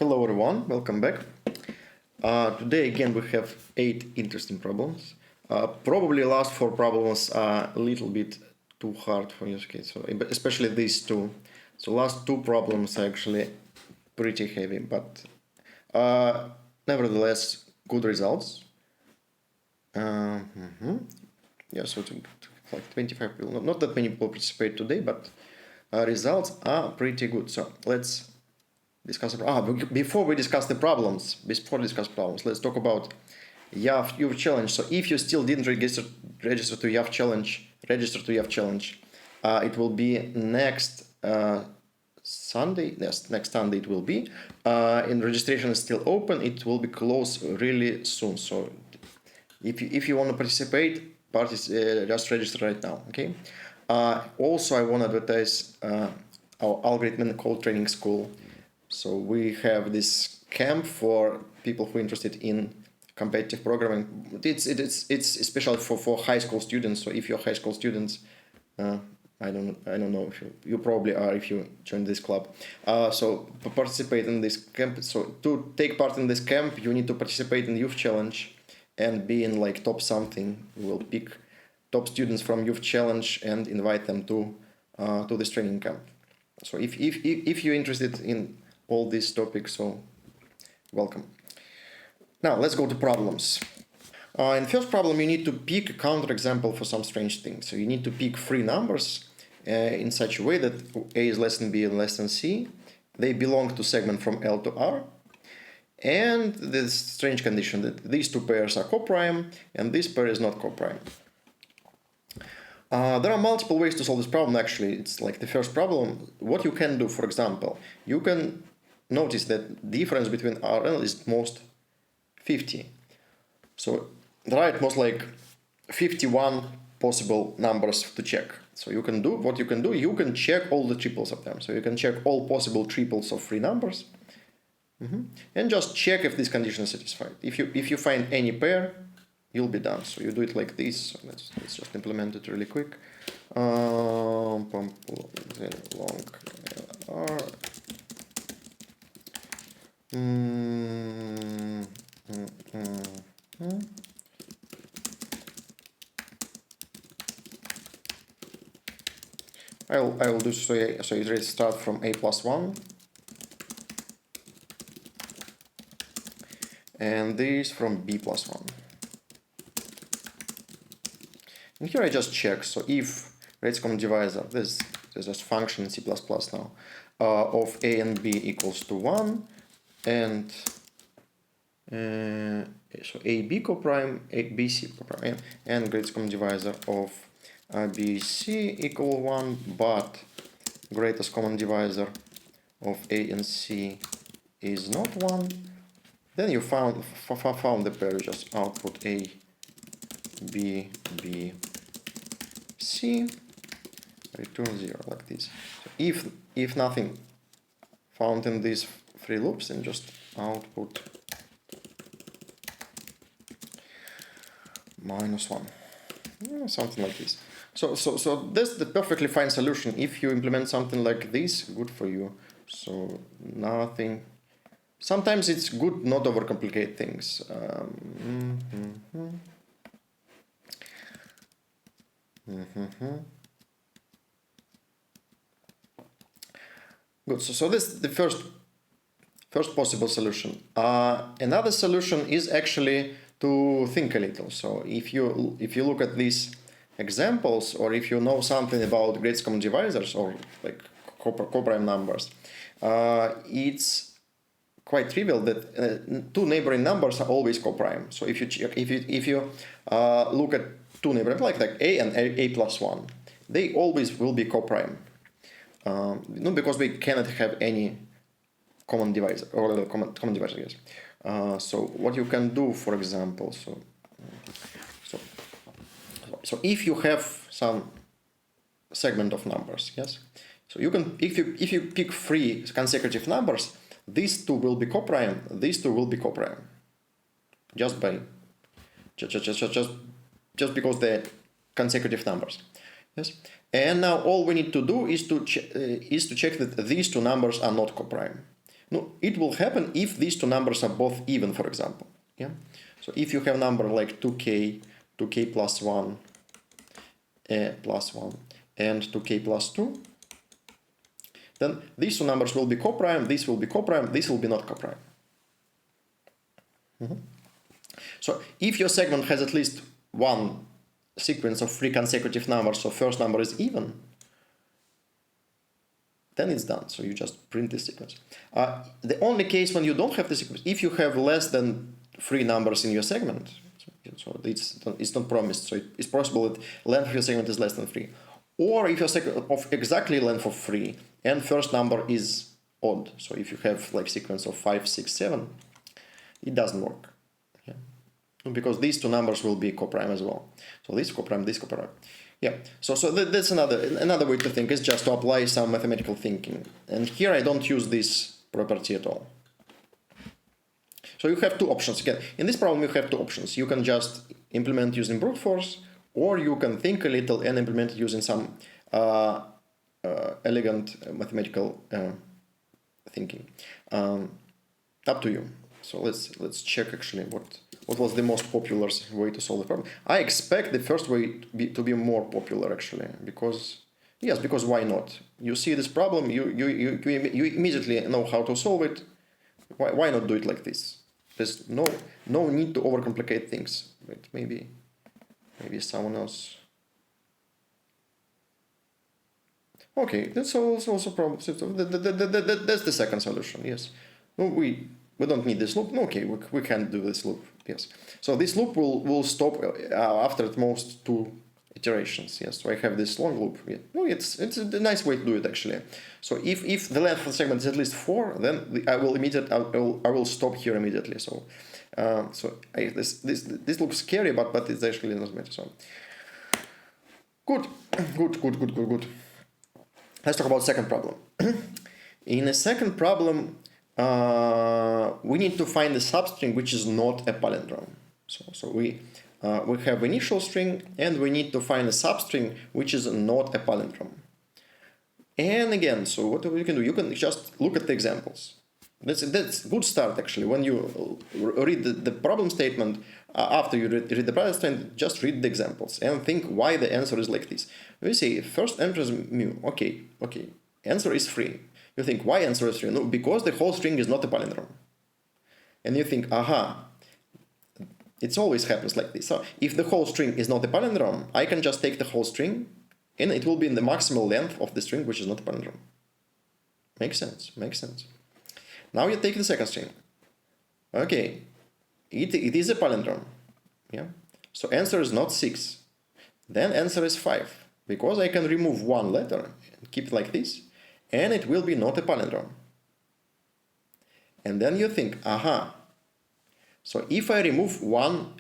Hello everyone, welcome back. Today again we have 8 interesting problems. Probably last 4 problems are a little bit too hard for you, okay? So especially these two. So last 2 problems are actually pretty heavy, but nevertheless good results. Yeah, so like 25 people, not that many people participate today, but results are pretty good. So let's discuss. Before we discuss problems, let's talk about YAF challenge. So if you still didn't register to YAF challenge, it will be next Sunday. Yes, next Sunday it will be. And registration is still open. It will be closed really soon. So if you want to participate, just register right now. Okay. Also, I want to advertise our algorithm and code training school. So we have this camp for people who are interested in competitive programming. It's especially for high school students. So if you're high school students, I don't know if you probably are if you join this club. So participate in this camp. So to take part in this camp, you need to participate in Youth Challenge and be in like top something. We will pick top students from Youth Challenge and invite them to this training camp. So if you're interested in all these topics, so welcome. Now let's go to problems. In the first problem, you need to pick a counterexample for some strange thing. So you need to pick 3 numbers in such a way that A is less than B and less than C. They belong to segment from L to R. And this strange condition that these 2 pairs are coprime and this pair is not coprime. There are multiple ways to solve this problem. Actually, it's like the first problem. What you can do, for example, you can notice that the difference between R and L is most 50. So there are at most like 51 possible numbers to check. So you can do what you can do. You can check all the triples of them. So you can check all possible triples of 3 numbers, and just check if this condition is satisfied. If you find any pair, you'll be done. So you do it like this. So let's just implement it really quick. Long R. I will do so it start from A plus 1. And this from B plus 1. And here I just check. So if greatest common divisor, there's just function in C++ now, of A and B equals to 1, and so AB coprime, BC coprime, and greatest common divisor of BC equal 1, but greatest common divisor of A and C is not 1, then you found the pair. You just output A, B, B, C, return 0 like this. So if nothing found in these 3 loops, then just output -1, something like this. So this is the perfectly fine solution. If you implement something like this, good for you. So nothing. Sometimes it's good not overcomplicate things. Good. So this is the first possible solution. Another solution is actually to think a little. So if you look at these examples, or if you know something about greatest common divisors or like coprime numbers, it's quite trivial that 2 neighboring numbers are always coprime. So if you look at 2 neighboring like A and A plus 1, they always will be coprime. Because we cannot have any common divisor or common divisor. Yes. So what you can do, for example, so if you have some segment of numbers, yes. So you can if you pick 3 consecutive numbers, these 2 will be coprime. These 2 will be coprime. Just because they're consecutive numbers. Yes. And now all we need to do is to check that these 2 numbers are not coprime. No, it will happen if these two numbers are both even, for example. Yeah. So if you have number like 2k, 2k plus 1, plus 1, and 2k plus 2, then these two numbers will be coprime, this will be coprime, this will be not coprime. So if your segment has at least one sequence of 3 consecutive numbers, so first number is even, then it's done. So you just print this sequence. The only case when you don't have the sequence, if you have less than 3 numbers in your segment, so it's not promised. So it's possible that length of your segment is less than 3. Or if your segment of exactly length of 3 and first number is odd. So if you have like sequence of 5, 6, 7, it doesn't work. Yeah. Because these two numbers will be coprime as well. So this coprime, this coprime. Yeah, so that's another way to think, is just to apply some mathematical thinking. And here I don't use this property at all. So you have two options. Again, in this problem you have two options. You can just implement using brute force, or you can think a little and implement it using some elegant mathematical thinking. Up to you. So let's check actually what was the most popular way to solve the problem. I expect the first way to be more popular actually, because why not? You see this problem, you immediately know how to solve it. Why not do it like this? There's no need to overcomplicate things. But maybe someone else. Okay, that's also problem. That's the second solution. Yes. No, we don't need this loop. No, okay, we can't do this loop. Yes. So this loop will stop after at most 2 iterations. Yes. So I have this long loop. Yeah. No, it's a nice way to do it actually. So if the length of the segment is at least 4, then I will stop here immediately. So this looks scary, but it's actually not matter. So good. Let's talk about second problem. In a second problem, we need to find a substring which is not a palindrome. So we have initial string and we need to find a substring which is not a palindrome. And again, so what you can do, you can just look at the examples. That's a good start actually. When you read the problem statement, after you read the problem statement, just read the examples and think why the answer is like this. We say first answer is mu. Okay. Answer is 3. You think why answer is 3? No, because the whole string is not a palindrome. And you think, aha, it always happens like this. So if the whole string is not a palindrome, I can just take the whole string and it will be in the maximal length of the string which is not a palindrome. Makes sense. Now you take the second string. Okay, it is a palindrome. Yeah. So answer is not 6. Then answer is 5. Because I can remove one letter and keep it like this, and it will be not a palindrome. And then you think, aha. So if I remove one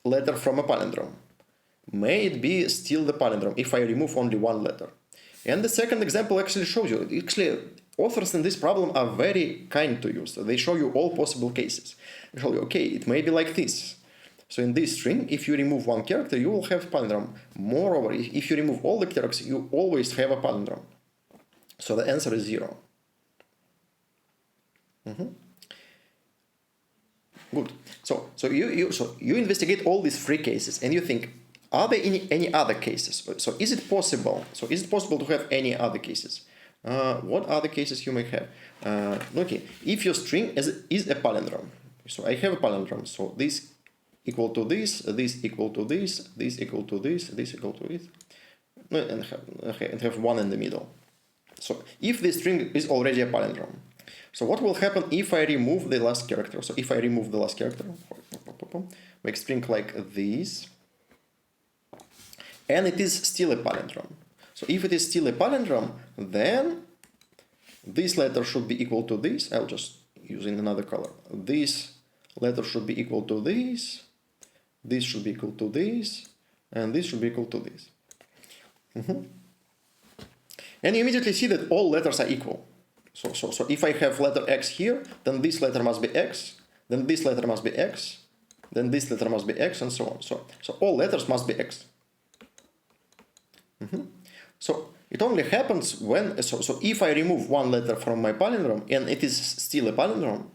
letter from a palindrome, may it be still the palindrome if I remove only one letter? And the second example actually shows you. Actually, authors in this problem are very kind to you. So they show you all possible cases. They show you, okay, it may be like this. So in this string, if you remove one character, you will have a palindrome. Moreover, if you remove all the characters, you always have a palindrome. So the answer is 0. Good. So you investigate all these 3 cases and you think, are there any other cases? So is it possible? So is it possible to have any other cases? What other cases you may have? Okay, if your string is a palindrome, so I have a palindrome. So this equal to this equal to this equal to this equal to this, and have one in the middle. So if this string is already a palindrome, so what will happen if I remove the last character? So if I remove the last character, make string like this, and it is still a palindrome. So if it is still a palindrome, then this letter should be equal to this. I'll just use in another color. This letter should be equal to this. This should be equal to this. And this should be equal to this. And you immediately see that all letters are equal. So if I have letter X here, then this letter must be X. Then this letter must be X. Then this letter must be X, and so on. So all letters must be X. So It only happens when, so if I remove one letter from my palindrome and it is still a palindrome,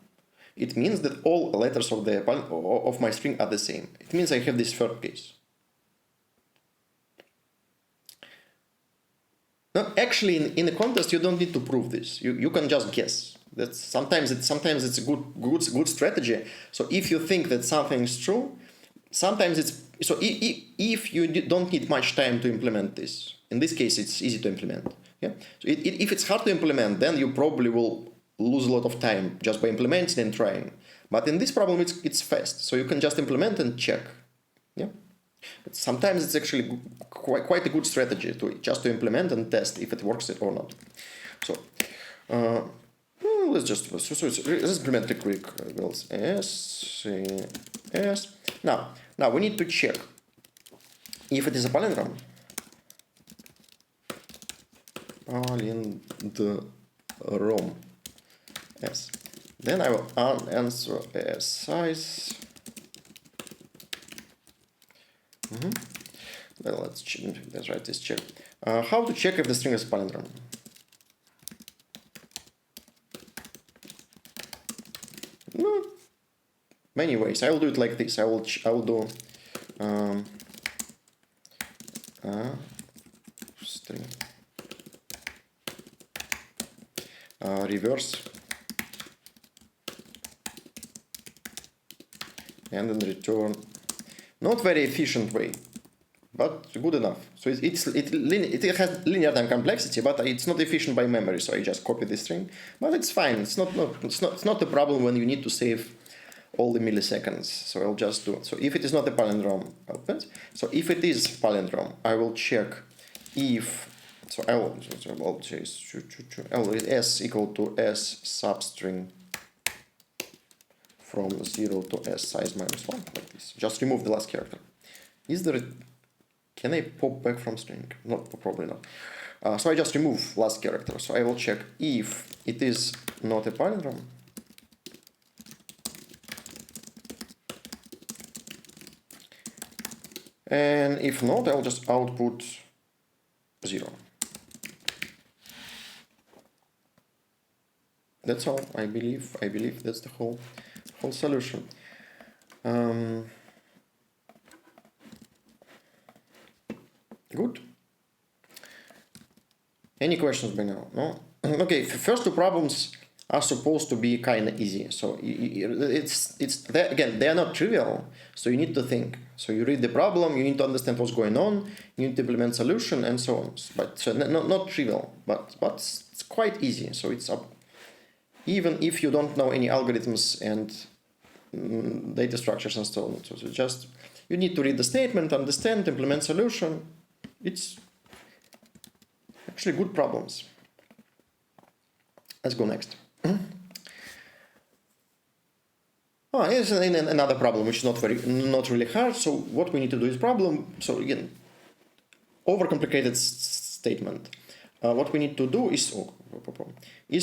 it means that all letters of my string are the same. It means I have this third case. No, actually, in a contest, you don't need to prove this. You can just guess. That's sometimes it's a good strategy. So if you think that something is true, sometimes it's so if you don't need much time to implement this. In this case, it's easy to implement. Yeah. So if it's hard to implement, then you probably will lose a lot of time just by implementing and trying. But in this problem, it's fast. So you can just implement and check. Yeah. But sometimes it's actually quite a good strategy to implement and test if it works or not. So let's implement it quick. S. Now we need to check if it is a palindrome. Palindrome. Yes. Then I will answer as size. Well, let's write this check. How to check if the string is palindrome? No, many ways. I will do it like this. I will do string reverse and then return. Not very efficient way, but good enough. So it has linear time complexity, but it's not efficient by memory. So I just copy this string, but it's fine. It's not a problem when you need to save all the milliseconds. So I'll just do it. So if it is not a palindrome, so if it is palindrome, I will check if. So I will chase s equal to s substring from 0 to s size -1, like this. Just remove the last character. Can I pop back from string? No, probably not. So I just remove last character. So I will check if it is not a palindrome. And if not, I'll just output 0. That's all. I believe that's the whole solution. Good. Any questions by now? No? Okay, the first two problems are supposed to be kind of easy. So again, they are not trivial. So you need to think. So you read the problem, you need to understand what's going on, you need to implement solution and so on. But so not trivial, but it's quite easy. So it's up. Even if you don't know any algorithms and data structures and so on. So just, you need to read the statement, understand, implement solution. It's actually good problems. Let's go next. Here's another problem which is not really hard. So what we need to do is problem. So again, overcomplicated statement. What we need to do is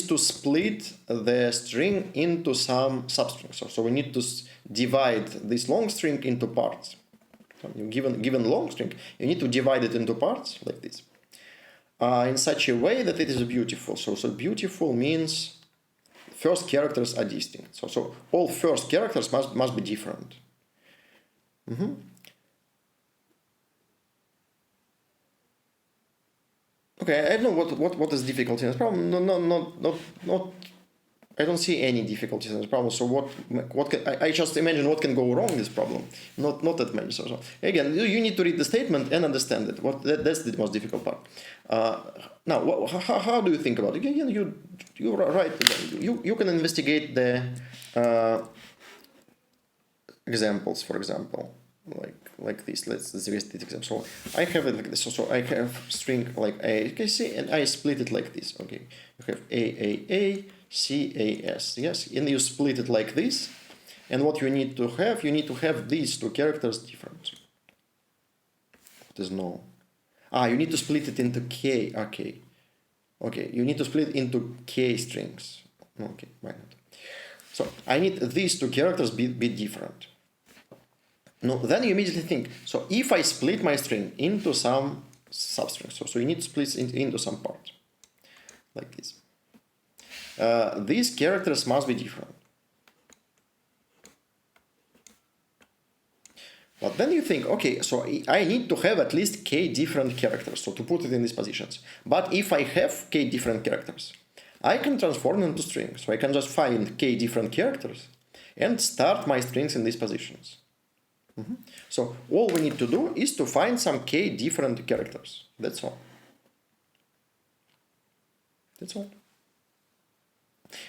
to split the string into some substrings. So we need to divide this long string into parts. So given long string, you need to divide it into parts like this, in such a way that it is beautiful. So beautiful means first characters are distinct. So all first characters must be different. Okay, I don't know what is difficult in this problem. Not. I don't see any difficulties in this problem. So I just imagine what can go wrong in this problem. Not that many. So again, you need to read the statement and understand it. That's the most difficult part. Now, how do you think about it? Again, you're right. You can investigate the examples, for example. Like this. Let's erase this example. So I have it like this. So I have string like AKC and I split it like this. Okay, you have AAA, CAS. Yes, and you split it like this. And what you need to have these two characters different. There's no. You need to split it into K. Okay, you need to split it into K strings. Okay, why not? So I need these two characters be different. No, then you immediately think, so if I split my string into some substring. So you need to split it into some part, like this. These characters must be different. But then you think, okay, so I need to have at least k different characters, so to put it in these positions. But if I have k different characters, I can transform them into strings. So I can just find k different characters and start my strings in these positions. So all we need to do is to find some k different characters. That's all. That's all.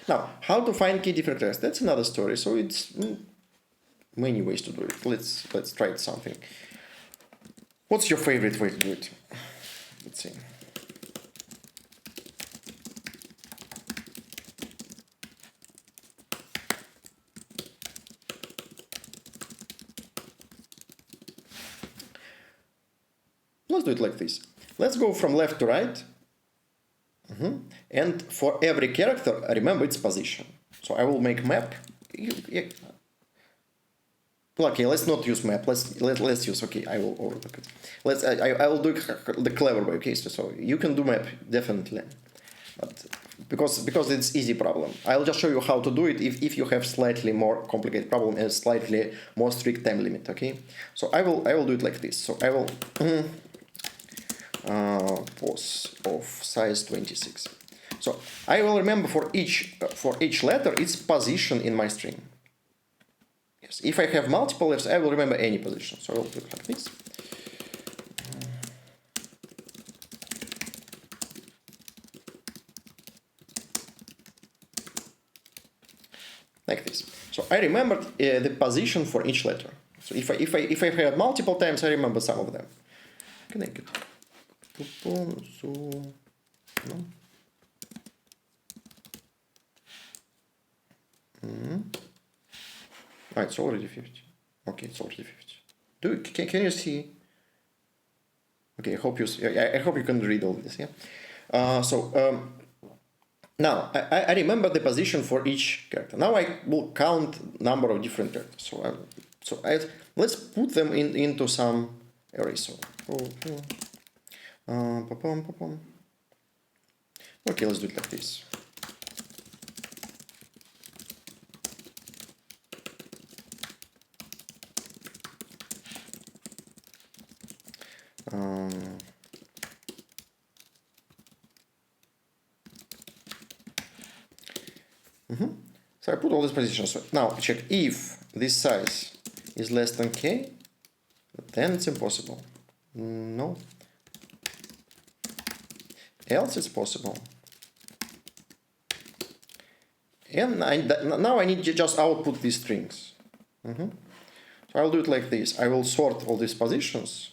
Now, how to find k different characters? That's another story. So it's many ways to do it. Let's try something. What's your favorite way to do it? Let's see. Let's do it like this. Let's go from left to right. And for every character, remember its position. So I will make map. Okay, let's not use map. Let's use. Okay, I will overlook it. I will do it the clever way. Okay, so you can do map definitely, but because it's easy problem. I'll just show you how to do it if you have slightly more complicated problem and slightly more strict time limit. Okay, so I will do it like this. So I will pos of size 26. So I will remember for each letter its position in my string. Yes, if I have multiple letters, I will remember any position. So I will do it like this. Like this. So I remembered the position for each letter. So if I have multiple times, I remember some of them. Connect it. Ah, it's already 50. Okay, it's already 50. Can you see? Okay, I hope you can read all this. Yeah. Now I remember the position for each character. Now I will count number of different characters. Let's put them into some array. So okay, let's do it like this. So I put all these positions. So now check if this size is less than k, then it's impossible. No. Else it's possible. And now I need to just output these strings. So I'll do it like this. I will sort all these positions.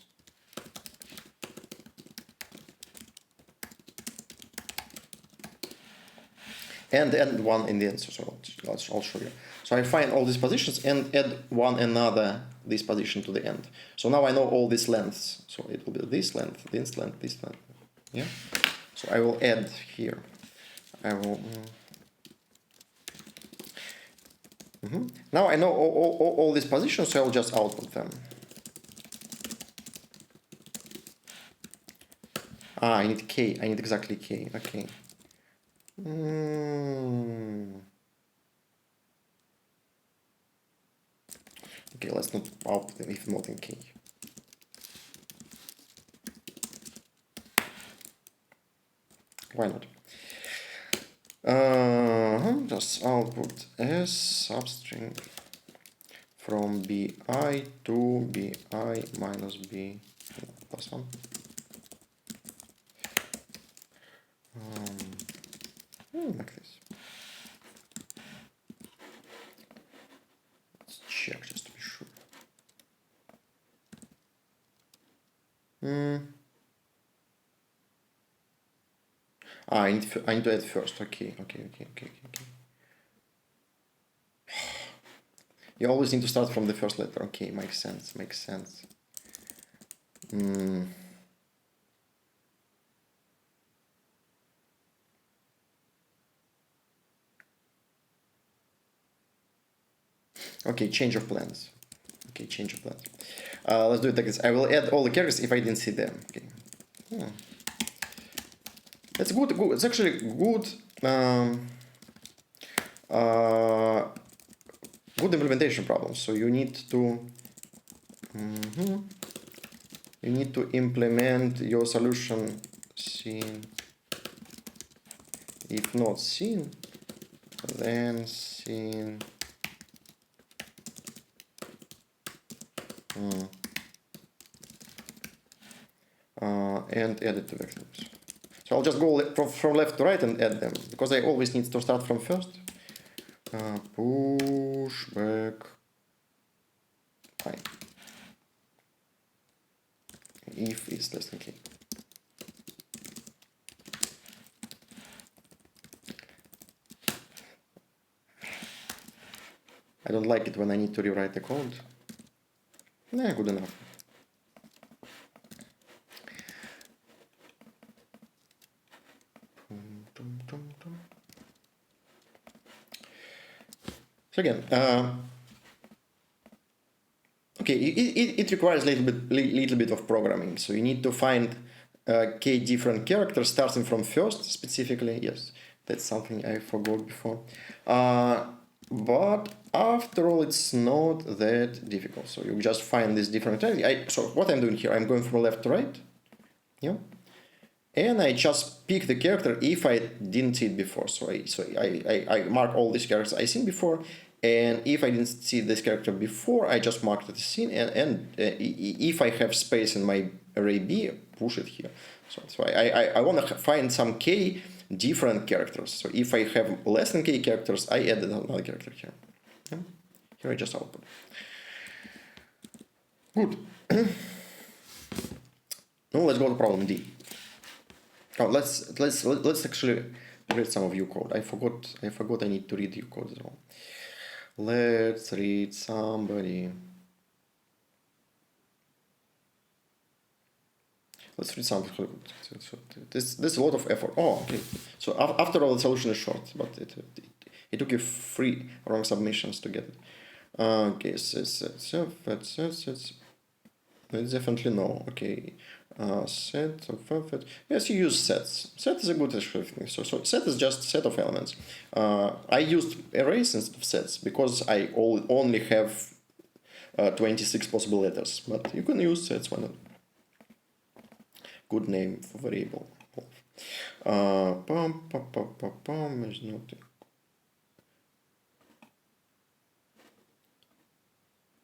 And add one in the answer. So I'll show you. So I find all these positions and add one another this position to the end. So now I know all these lengths. So it will be this length, this length, this length. Yeah. So I will add here. I will. Now I know all these positions, so I will just output them. I need k. I need exactly k. Okay. Okay, let's not output them if not in k. Why not? Just output as substring from bi to bi minus b plus 1. Like this. Let's check just to be sure. I need to add first. Okay. You always need to start from the first letter. Okay, makes sense. Okay, change of plans. Let's do it like this. I will add all the characters if I didn't see them. Okay. It's good. It's actually good. Good implementation problem. So you need to implement your solution seen. If not seen, then seen. And edit the vectors. So I'll just go from left to right and add them, because I always need to start from first. Push back I. If is less than k. I don't like it when I need to rewrite the code. Nah, good enough. So again, okay, it requires a little bit of programming. So you need to find k different characters starting from first specifically. Yes, that's something I forgot before. But after all, it's not that difficult. So you just find these different. So what I'm doing here, I'm going from left to right. Yeah. And I just pick the character if I didn't see it before. So I mark all these characters I seen before, and if I didn't see this character before, I just marked it as seen. And if I have space in my array B, push it here. So I want to find some k different characters. So if I have less than k characters, I added another character here. Yeah? Here I just output. Good. Now let's go to problem D. Oh, let's actually read some of your code. I forgot I need to read your code as well. Let's read somebody. Let's read something. This is a lot of effort. Oh, okay. So after all, the solution is short, but it took you 3 wrong submissions to get it. Okay, it's definitely no. Okay. Set of yes, you use sets. Set is a good thing. So set is just set of elements. I used arrays instead of sets because I only have 26 possible letters, but you can use sets. Why not? Good name for variable. Is not.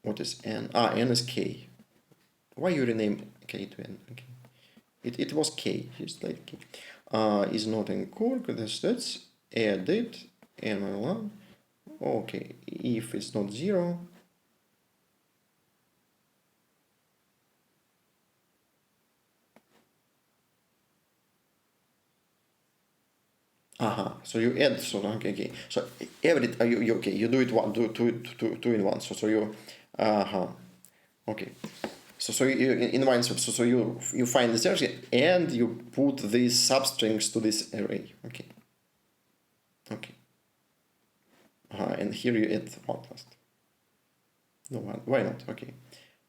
What is n? N is k. Why you rename k to n? Okay. It was k. Just like k. Is not in core. That's edit ml1. Okay. If it's not 0. So you add. So okay. So every you do it two in one. So you okay. So you in one, so you find this array and you put these substrings to this array. Okay. And here you add one last. No one. Why not? Okay.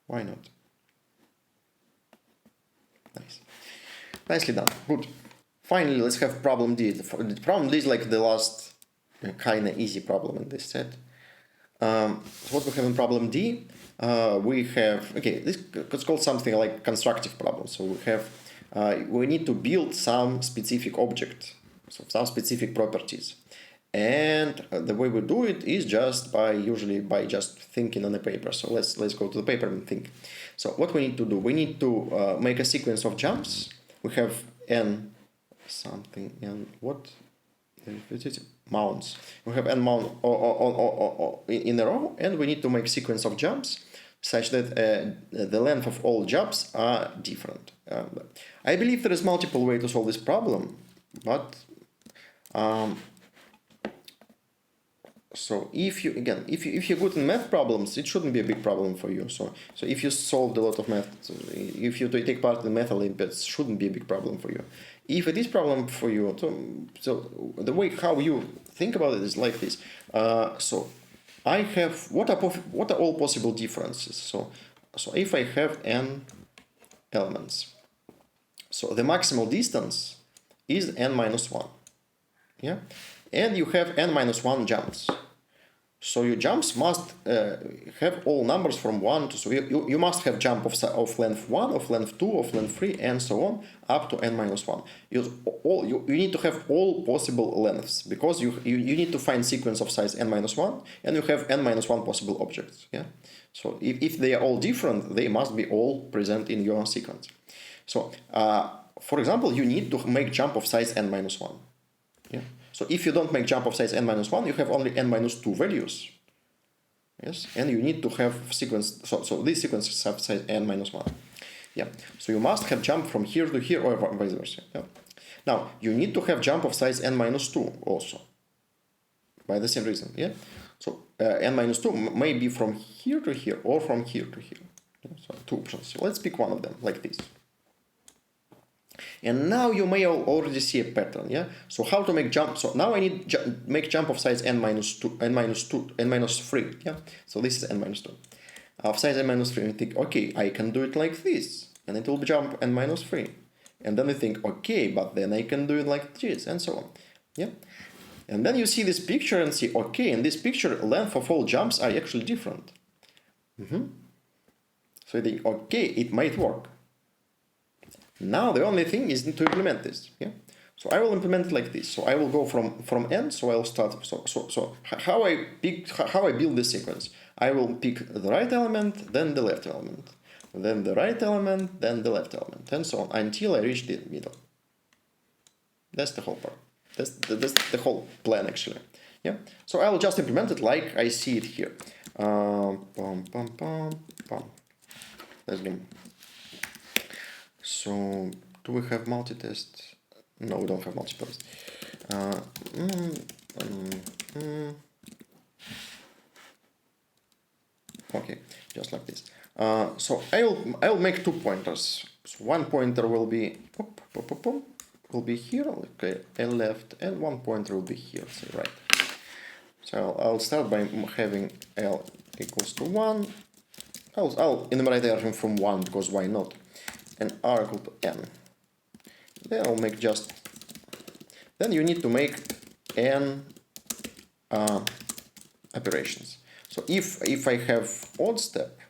Why not? Nice. Nicely done. Good. Finally, let's have problem D. The problem D is like the last kind of easy problem in this set. What we have in problem D? We have, okay, this is called something like constructive problem. So we have, we need to build some specific object, so some specific properties. And the way we do it is just usually by just thinking on the paper. So let's go to the paper and think. So what we need to do, we need to make a sequence of jumps. We have n something, and what? Mounts. We have n mount in a row, and we need to make sequence of jumps such that the length of all jumps are different. I believe there is multiple ways to solve this problem, but so if you're good in math problems, it shouldn't be a big problem for you. So if you solved a lot of math, if you take part in the math Olympiads, shouldn't be a big problem for you. If it is problem for you, so the way how you think about it is like this. So I have what are all possible differences. So if I have n elements, So the maximal distance is n minus 1. Yeah, and you have n minus 1 jumps. So your jumps must have all numbers from 1 to, so you must have jump of length 1, of length 2, of length 3, and so on, up to n minus 1. You need to have all possible lengths, because you need to find sequence of size n minus 1, and you have n minus 1 possible objects. Yeah. So if they are all different, they must be all present in your sequence. So, for example, you need to make jump of size n minus 1. Yeah. So if you don't make jump of size n minus 1, you have only n minus 2 values. Yes, and you need to have sequence, so these sequences have size n minus 1. Yeah, so you must have jump from here to here, or vice versa. Yeah. Now, you need to have jump of size n minus 2 also, by the same reason. Yeah, so n minus 2 may be from here to here, or from here to here. Yeah? So 2 options. So let's pick one of them, like this. And now you may already see a pattern, yeah? So how to make jump? So now I need make jump of size n minus 2, n minus 2, n minus 3, yeah? So this is n minus 2. Of size n minus 3, and think, okay, I can do it like this, and it will jump n minus 3. And then you think, okay, but then I can do it like this, and so on, yeah? And then you see this picture and see, okay, in this picture, length of all jumps are actually different. So you think, okay, it might work. Now the only thing is to implement this. Yeah. So I will implement it like this. So I will go from n. So I'll start. So how I build this sequence? I will pick the right element, then the left element, then the right element, then the left element, and so on until I reach the middle. That's the whole part. That's the whole plan actually. Yeah. So I will just implement it like I see it here. Let's do. So, do we have multitest? No, we don't have multitest. Okay, just like this. So I will make 2 pointers. So one pointer will be here, okay, and left, and one pointer will be here, say right. So I'll start by having L equals to 1. I'll enumerate everything from 1 because why not? And R equal to n. Then I'll make just. Then you need to make n operations. So if I have odd step,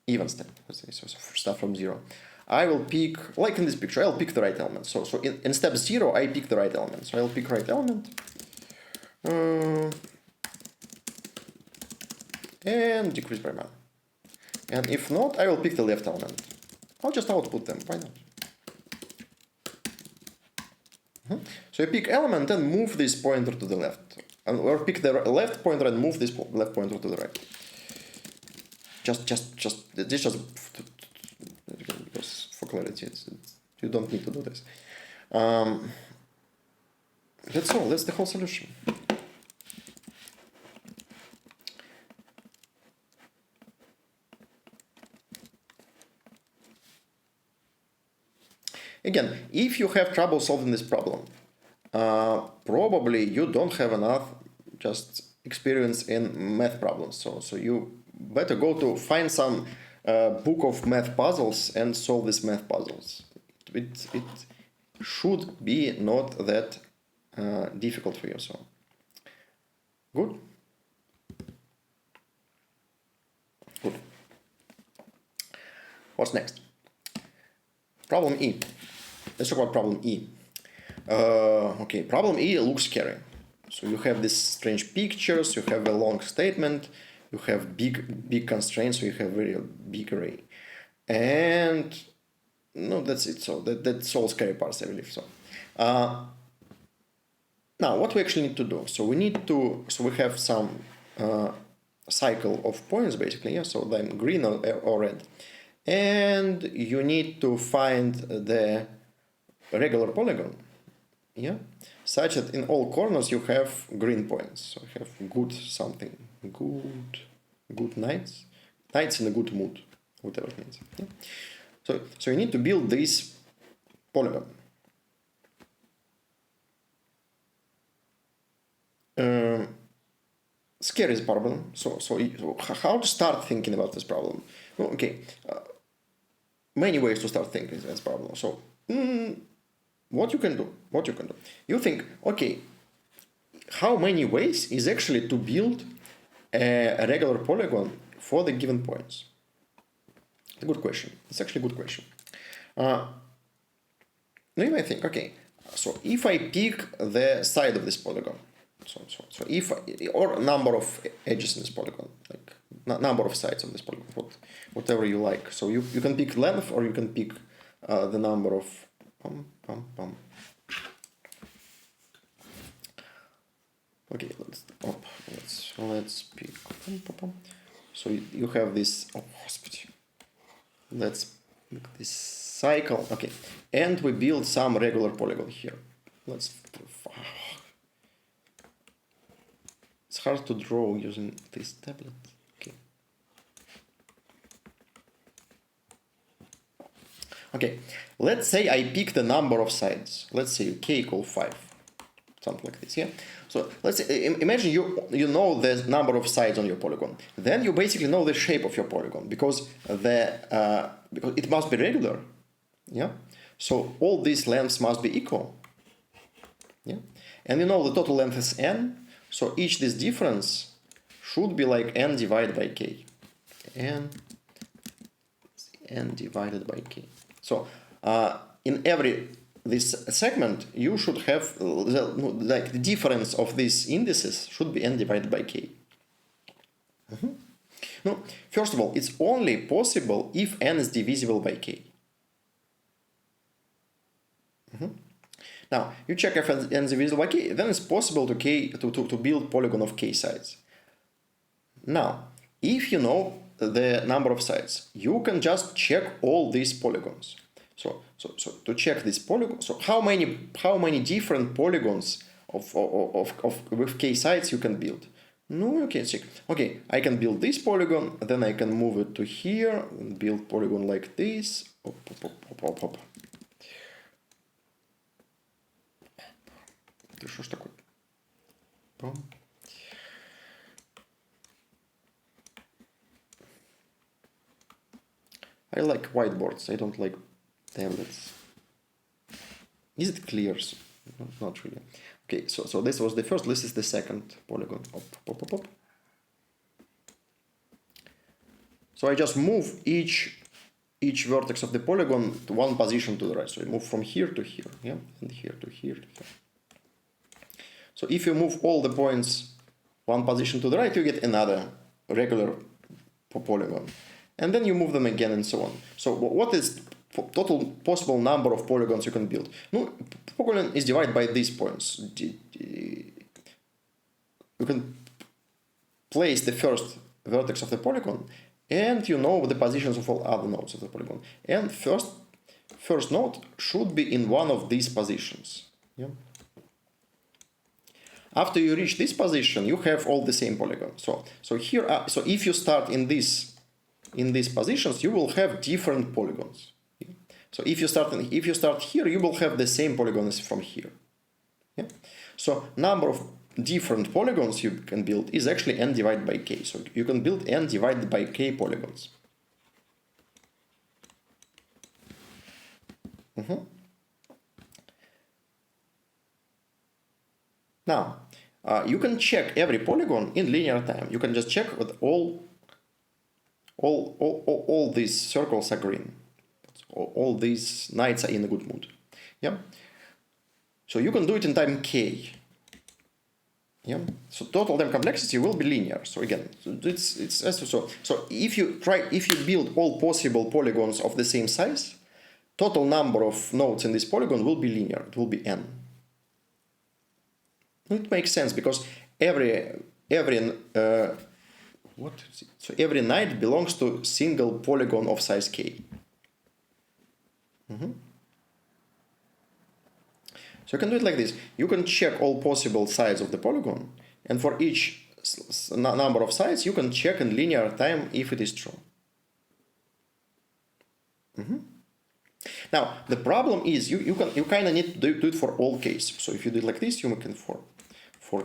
even step, let's say, so start from 0, I will pick, like in this picture, I'll pick the right element. So in step 0, I pick the right element. So I'll pick right element. And decrease by 1. And if not, I will pick the left element. I'll just output them, why not? So I pick element and move this pointer to the left. Or pick the left pointer and move this left pointer to the right. Just because for clarity, you don't need to do this. That's all, that's the whole solution. Again, if you have trouble solving this problem, probably you don't have enough just experience in math problems. So you better go to find some book of math puzzles and solve these math puzzles. It should be not that difficult for you. So good. Good. What's next? Problem E. Let's talk about problem E. Okay, problem E looks scary. So you have these strange pictures, you have a long statement, you have big constraints, so you have very big array. And no, that's it. So that's all scary parts, I believe. So now what we actually need to do. So we have some cycle of points basically. Yeah. So then green or red. And you need to find the regular polygon, yeah, such that in all corners you have green points. So you have good something, good nights in a good mood, whatever it means. Yeah? So you need to build this polygon. Scary problem. So how to start thinking about this problem? Well, okay. many ways to start thinking this problem. So what you can do, you think, okay, how many ways is actually to build a regular polygon for the given points? A good question. It's actually a good question. Now you might think, okay, so if I pick the side of this polygon, so if or number of edges in this polygon, like number of sides of this polygon, whatever you like. So you can pick length, or you can pick the number of Okay, let's pick. So you have this. Oh, hospital. Let's make this cycle. Okay, and we build some regular polygon here. It's hard to draw using this tablet. Okay. Okay, let's say I pick the number of sides. Let's say k equal 5, something like this. Yeah. So let's say, imagine you know the number of sides on your polygon. Then you basically know the shape of your polygon because because it must be regular. Yeah. So all these lengths must be equal. Yeah. And you know the total length is n. So each this difference should be like n divided by k. n divided by k. So in every this segment, you should have the difference of these indices should be n divided by k. No, first of all, it's only possible if n is divisible by k. Now, you check if n is divisible by k, then it's possible to build polygon of k sides. Now, if you know the number of sides, you can just check all these polygons. So to check this polygon, so how many different polygons with k sides you can build? No, you can check. Okay, I can build this polygon, then I can move it to here and build polygon like this. Что ж такое? I like whiteboards. I don't like tablets. Is it clear? No, not really. Okay, so this was the first. This is the second polygon. So I just move each vertex of the polygon to one position to the right. So I move from here to here, yeah, and here to here to here. So if you move all the points one position to the right, you get another regular polygon. And then you move them again and so on. So what is total possible number of polygons you can build? No, polygon is divided by these points. You can place the first vertex of the polygon, and you know the positions of all other nodes of the polygon. And first node should be in one of these positions. Yeah. After you reach this position, you have all the same polygon. So here, so if you start in these positions, you will have different polygons. Yeah? So if you start here, you will have the same polygons from here. Yeah? So number of different polygons you can build is actually n divided by k. So you can build n divided by k polygons. Now, you can check every polygon in linear time. You can just check with all these circles are green. All these knights are in a good mood. Yeah. So you can do it in time k. Yeah. So total time complexity will be linear. So again, so if you build all possible polygons of the same size, total number of nodes in this polygon will be linear. It will be n. It makes sense because every knight belongs to single polygon of size k. So you can do it like this. You can check all possible sides of the polygon, and for each number of sides, you can check in linear time if it is true. Now the problem is you kind of need to do it for all k's. So if you do it like this, you can for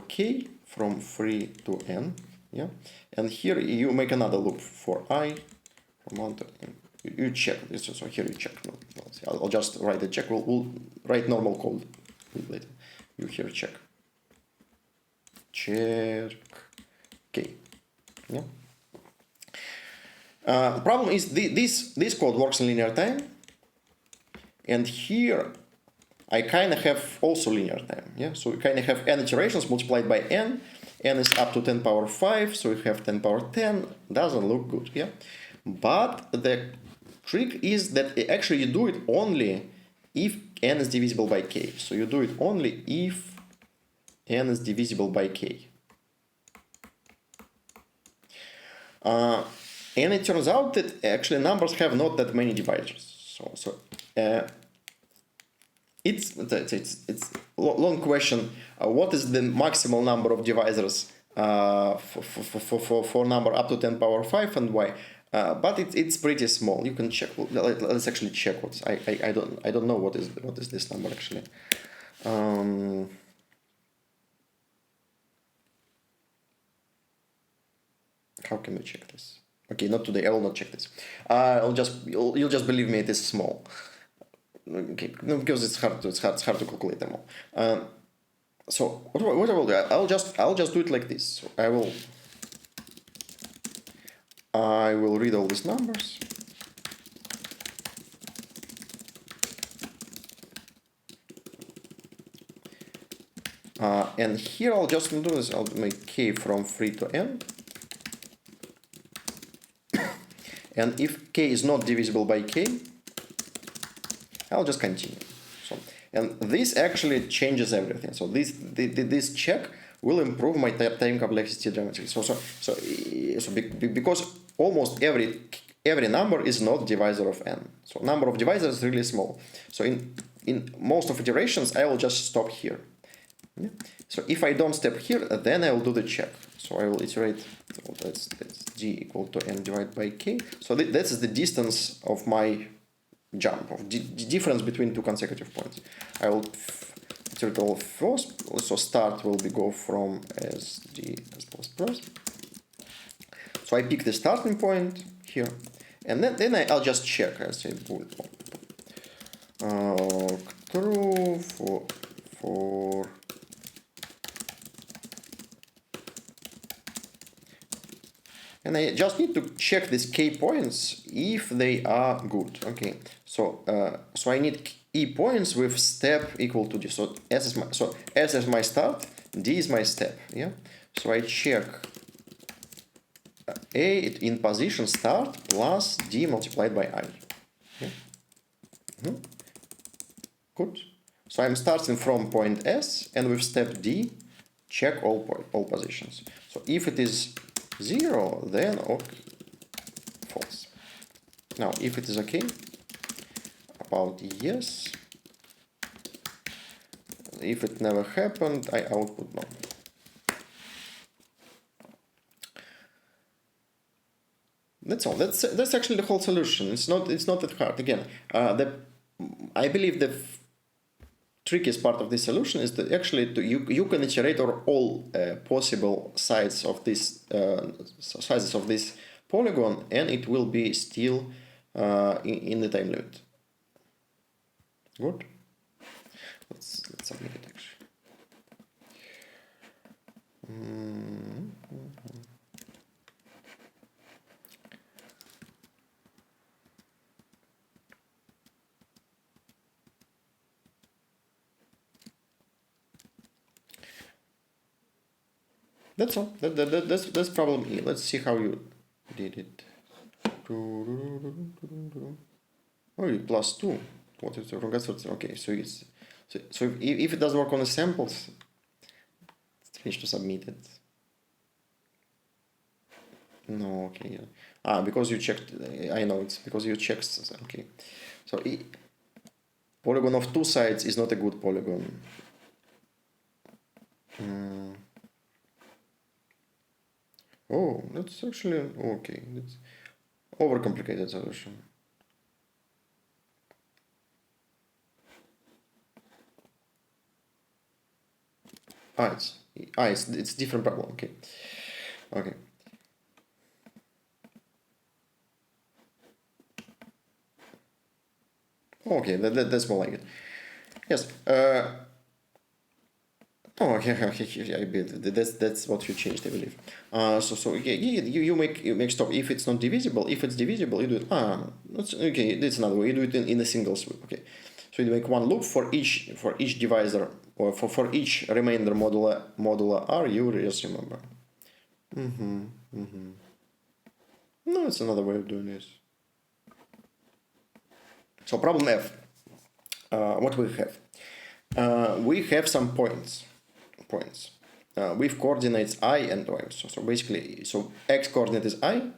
k from 3 to n, yeah, and here you make another loop for I from 1 to n. you check this. So here you check. No, I'll just write the check. We'll write normal code later. You here check. Check. Okay. Yeah. Problem is this code works in linear time, and here I kind of have also linear time. Yeah. So we kind of have n iterations multiplied by n. N is up to 10 power 5, so we have 10 power 10. Doesn't look good. Yeah. But the trick is that actually you do it only if n is divisible by k. So you do it only if n is divisible by k. And it turns out that actually numbers have not that many divisors. It's a long question. What is the maximal number of divisors for number up to 10 power 5 and why? But it's pretty small. You can check. Let's actually check what I don't know what is this number actually. How can we check this? Okay, not today. I will not check this. You'll just believe me. It is small. Okay, no, because it's hard to calculate them all. So what I will do? I'll just do it like this. So I will read all these numbers. And here I'll just do this. I'll make k from 3 to n. And if k is not divisible by k, I'll just continue. So, and this actually changes everything. So this check will improve my time complexity dramatically. Because almost every number is not divisor of n. So number of divisors is really small. So in most of iterations, I will just stop here. Yeah. So if I don't step here, then I will do the check. So I will iterate. So that's g equal to n divided by k. So that's the distance of my jump, of the difference between two consecutive points. I will iterate all first. So start will be go from sd s plus plus. So I pick the starting point here, and then I'll just check. I say true for and I just need to check these k points if they are good. Okay, so I need e points with step equal to d. So s is my start, d is my step. Yeah. So I check a in position start plus d multiplied by I. Yeah. Good. So I'm starting from point s, and with step d, check all positions. So if it is 0, then okay, false. Now, if it is okay, about yes. If it never happened, I output no. That's all. That's actually the whole solution. It's not that hard. Again, I believe the trickiest part of this solution is that actually you can iterate over all possible sides of this sizes of this polygon, and it will be still in the time limit. Good. Let's submit it actually. That's all. That's problem E. Let's see how you did it. Oh, +2. What is the wrong answer? Okay, so if it doesn't work on the samples, it's finished to submit it. No, okay. Because you checked. I know it's because you checked. Okay, so polygon of two sides is not a good polygon. Oh, that's actually okay. That's overcomplicated solution. It's different problem. Okay. Okay. Okay, that's more like it. Yes. Oh, okay, I believe that's what you changed, I believe. So yeah, you make stop if it's not divisible. If it's divisible, you do it. That's okay. That's another way. You do it in a single sweep. Okay, so you make one loop for each divisor or for each remainder modular r. You just remember. No, it's another way of doing this. So problem F. What we have? We have some points with coordinates I and y. So basically, so x coordinate is I,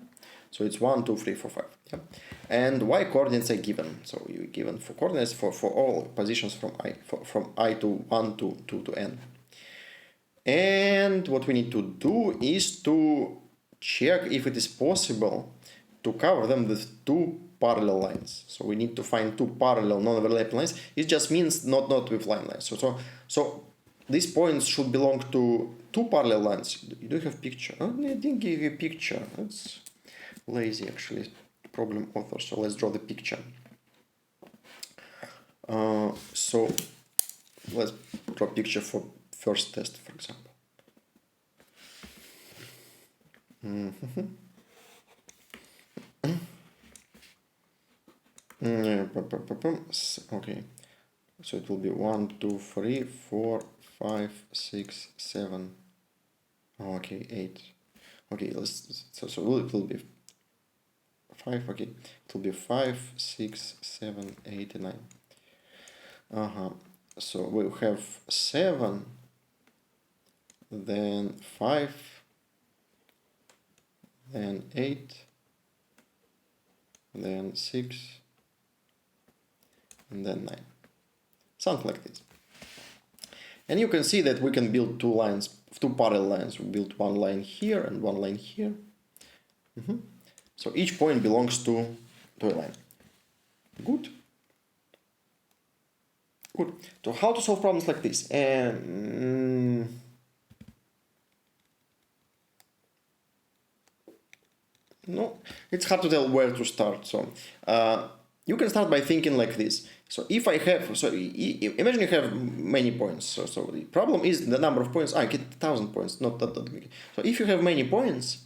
so it's 1, 2, 3, 4, 5. Yeah? And y coordinates are given. So you given for coordinates for all positions from I to 1 to n. And what we need to do is to check if it is possible to cover them with two parallel lines. So we need to find two parallel non-overlapping lines. It just means not with line lines. So these points should belong to two parallel lines. You do have picture. Oh, I didn't give you a picture. That's lazy actually. Problem author. So let's draw the picture. So let's draw a picture for first test, for example. Okay, so it will be 1, 2, 3, 4, 5, 6, 7. Okay, 8. Okay, so it will be 5. Okay, it will be 5, 6, 7, 8, and 9. So we'll have 7, then 5, then 8, then 6, and then 9. Something like this. And you can see that we can build two parallel lines. We build one line here and one line here. So each point belongs to a line. Good. So how to solve problems like this? No, it's hard to tell where to start. So you can start by thinking like this. So if I have, imagine you have many points. So the problem is the number of points. I get 1,000 points, not that big. So if you have many points,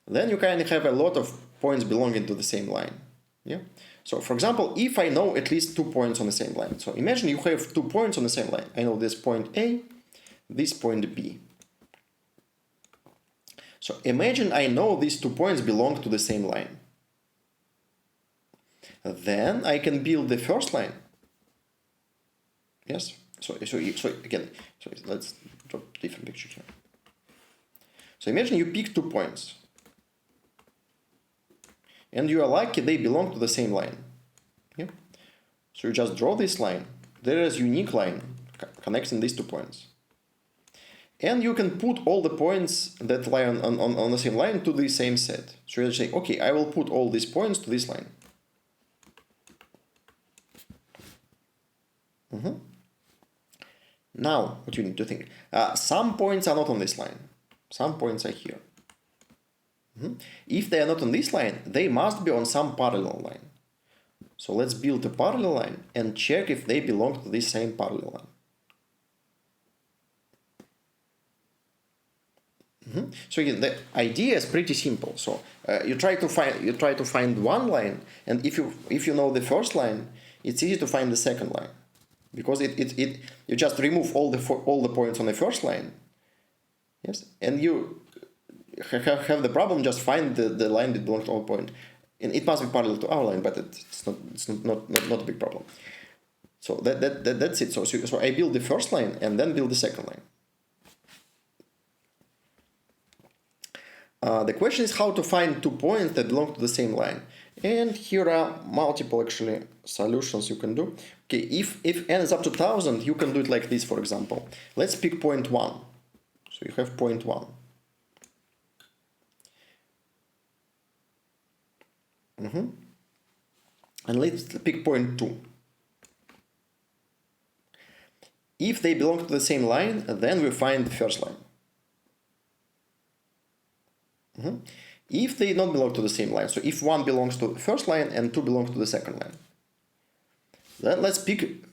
then you kind of have a lot of points belonging to the same line. Yeah. So for example, if I know at least 2 points on the same line. So imagine you have 2 points on the same line. I know this point A, this point B. So imagine I know these 2 points belong to the same line. Then I can build the first line. Yes. So again, let's draw a different picture here. So imagine you pick 2 points. And you are lucky they belong to the same line. Yeah. So you just draw this line. There is a unique line connecting these 2 points. And you can put all the points that lie on the same line to the same set. So you say, okay, I will put all these points to this line. Now, what you need to think. Some points are not on this line. Some points are here. If they are not on this line, they must be on some parallel line. So let's build a parallel line and check if they belong to this same parallel line. So again, the idea is pretty simple. So you try to find one line, and if you know the first line, it's easy to find the second line, because you just remove all the points on the first line. Yes, and you have the problem just find the line that belongs to all point, and it must be parallel to our line, but it's not a big problem. So that's it. So I build the first line and then build the second line. The question is how to find 2 points that belong to the same line. And here are multiple actually solutions you can do. Okay, if n is up to 1,000, you can do it like this, for example. Let's pick point 1. So you have point 1. And let's pick point 2. If they belong to the same line, then we find the first line. If they don't belong to the same line, so if 1 belongs to the first line and 2 belongs to the second line, Then let's pick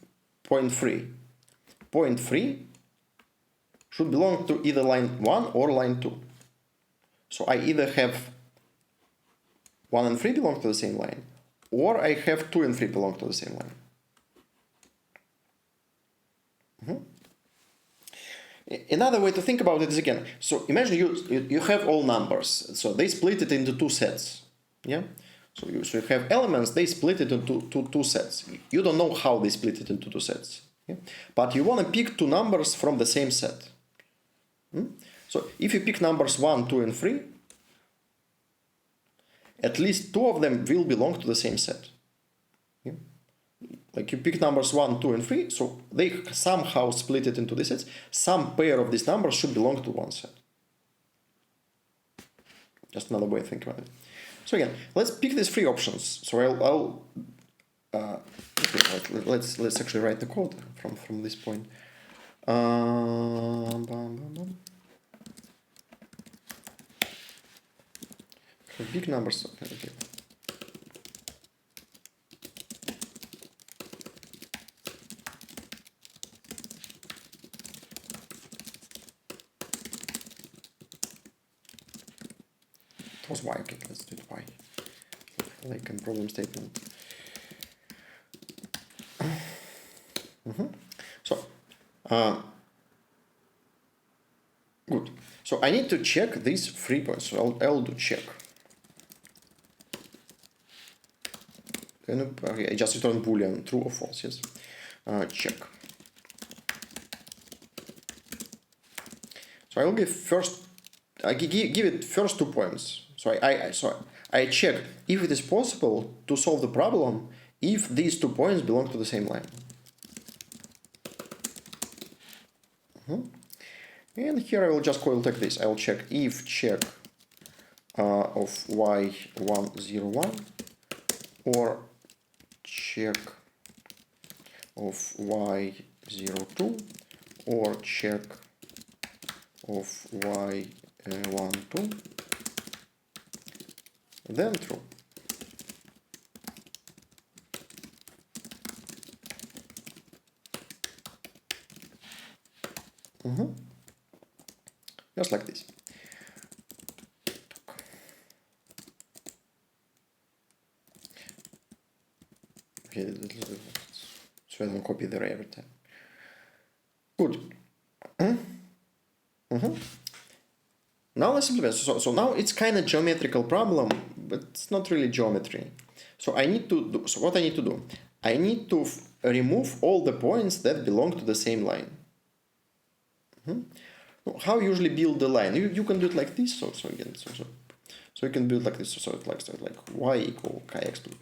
point 3. Point 3 should belong to either line 1 or line 2. So I either have 1 and 3 belong to the same line, or I have 2 and 3 belong to the same line. Another way to think about it is again, so imagine you have all numbers, so they split it into 2 sets. Yeah. So you have elements, they split it into two sets. You don't know how they split it into 2 sets. Yeah? But you want to pick 2 numbers from the same set. So if you pick numbers 1, 2, and 3, at least 2 of them will belong to the same set. Yeah? Like you pick numbers 1, 2, and 3, so they somehow split it into these sets. Some pair of these numbers should belong to one set. Just another way to think about it. So again, let's pick these 3 options. So let's actually write the code from this point. Big numbers. Okay. It was y. Okay, let's do it y. Like a problem statement. So, good. So I need to check these 3 points. So I'll do check. Okay, I just return boolean, true or false. Yes. Check. So I will give first. I give it first 2 points. So I check if it is possible to solve the problem if these 2 points belong to the same line. And here I will just call it like this. I will check if check of y101 or check of y02 or check of y12, then true. Just like this. Okay, so I don't copy the array every time. Good. Now let's implement. So now it's kind of geometrical problem, but it's not really geometry. So I need to do. So what I need to do? I need to remove all the points that belong to the same line. How you usually build the line? You can do it like this. So again, so you can build like this. So it's like y equal kx to p.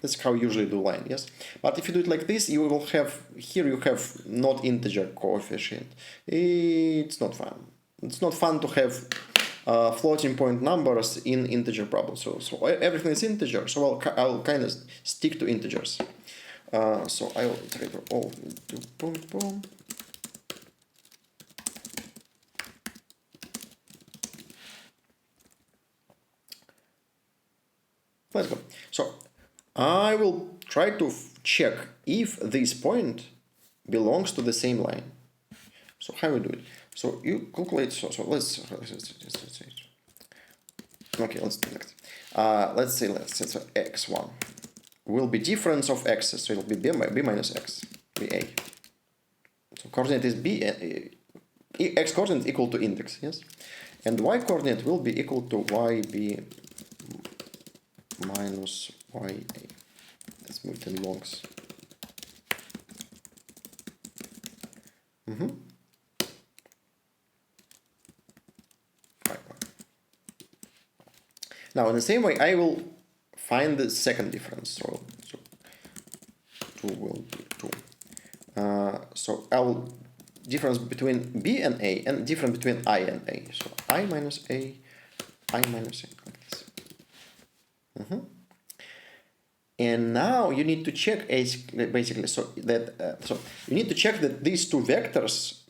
That's how you usually do line, yes. But if you do it like this, you will have here you have not integer coefficient. It's not fun. It's not fun to have floating point numbers in integer problems. So everything is integer. So I'll kind of stick to integers. So I'll iterate all to boom. Let's go. So I will try to check if this point belongs to the same line. So how we do it? So you calculate. So let's okay. Let's do next. Let's say so x1 will be difference of x's. So it will be b minus x, be a. So coordinate is b. X coordinate equal to index, yes, and y coordinate will be equal to yb minus ya. Let's move them longs. Now, in the same way, I will find the second difference. So 2 will be 2. So I'll difference between b and a, and difference between I and a. So I minus a, like this. And now you need to check basically so you need to check that these 2 vectors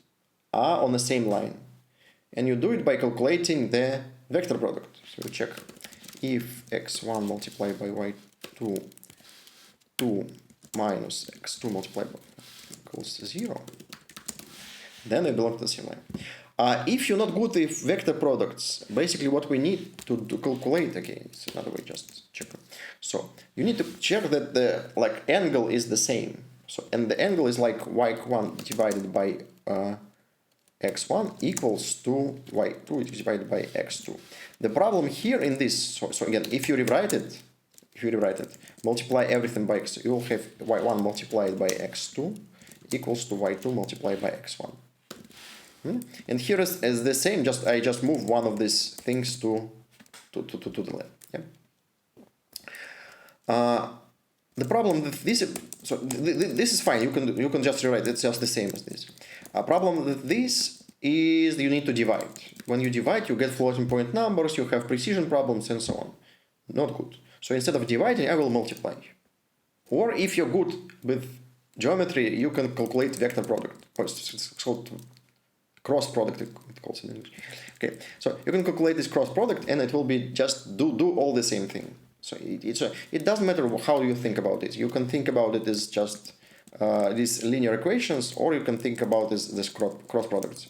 are on the same line, and you do it by calculating the vector product. So you check if x1 multiplied by y2 2 minus x2 multiplied by equals 0, then they belong to the same line. If you're not good with vector products, basically what we need to calculate, okay, it's another way, just check. So you need to check that the angle is the same. So, and the angle is like y1 divided by x1 equals to y2 divided by x2. The problem here in this, so again, if you rewrite it, multiply everything by x, you will have y1 multiplied by x2 equals to y2 multiplied by x1. And here is the same, I just move one of these things to the left. Yeah. The problem with this, so this is fine. You can just rewrite. It's just the same as this. Problem with this is you need to divide. When you divide, you get floating point numbers. You have precision problems and so on. Not good. So instead of dividing, I will multiply. Or if you're good with geometry, you can calculate vector product. It's called cross product, it calls in English. Okay, so you can calculate this cross product, and it will be just do all the same thing. So it doesn't matter how you think about it. You can think about it as just these linear equations, or you can think about this cross products.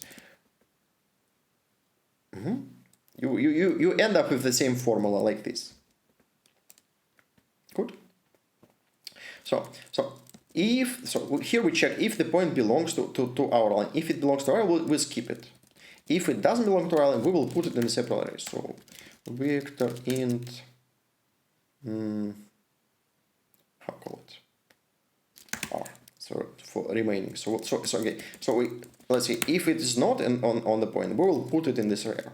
You end up with the same formula like this. Good. So here we check if the point belongs to our line. If it belongs to our line, we'll skip it. If it doesn't belong to our line, we will put it in a separate array. So vector int, how call it? R. So for remaining. So okay. So let's see. If it is not on the point, we will put it in this array.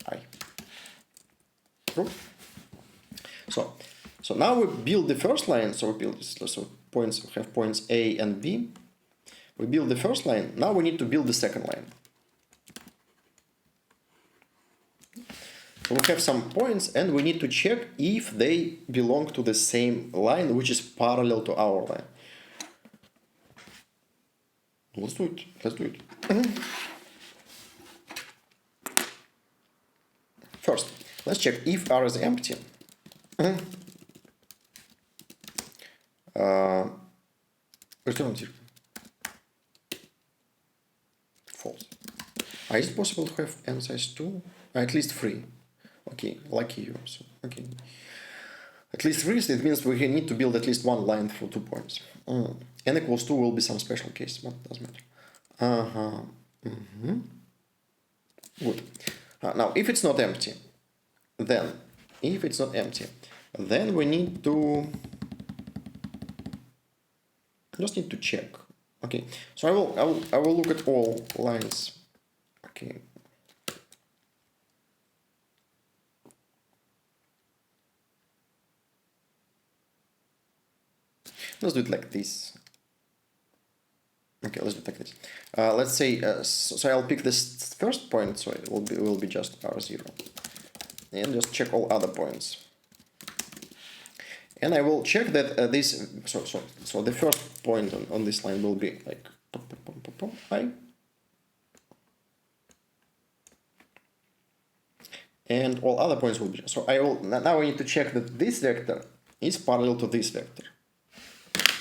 I. True. So now we build the first line. So we build this. So we have points A and B. We build the first line. Now we need to build the second line. So we have some points, and we need to check if they belong to the same line, which is parallel to our line. Let's do it. First, let's check if R is empty. Return 0. False. Is it possible to have n size 2? At least 3. Okay, lucky you. So, okay. At least 3, so it means we need to build at least one line for 2 points. N equals 2 will be some special case, but it doesn't matter. Good. Now, if it's not empty, then we need to just need to check. Okay, so I will look at all lines. Okay. Let's do it like this. Okay, let's do it like this. Let's say so I'll pick this first point, so it will be just R0, and just check all other points. And I will check that this. So the first point on this line will be like I, and all other points will be. So I will now I need to check that this vector is parallel to this vector.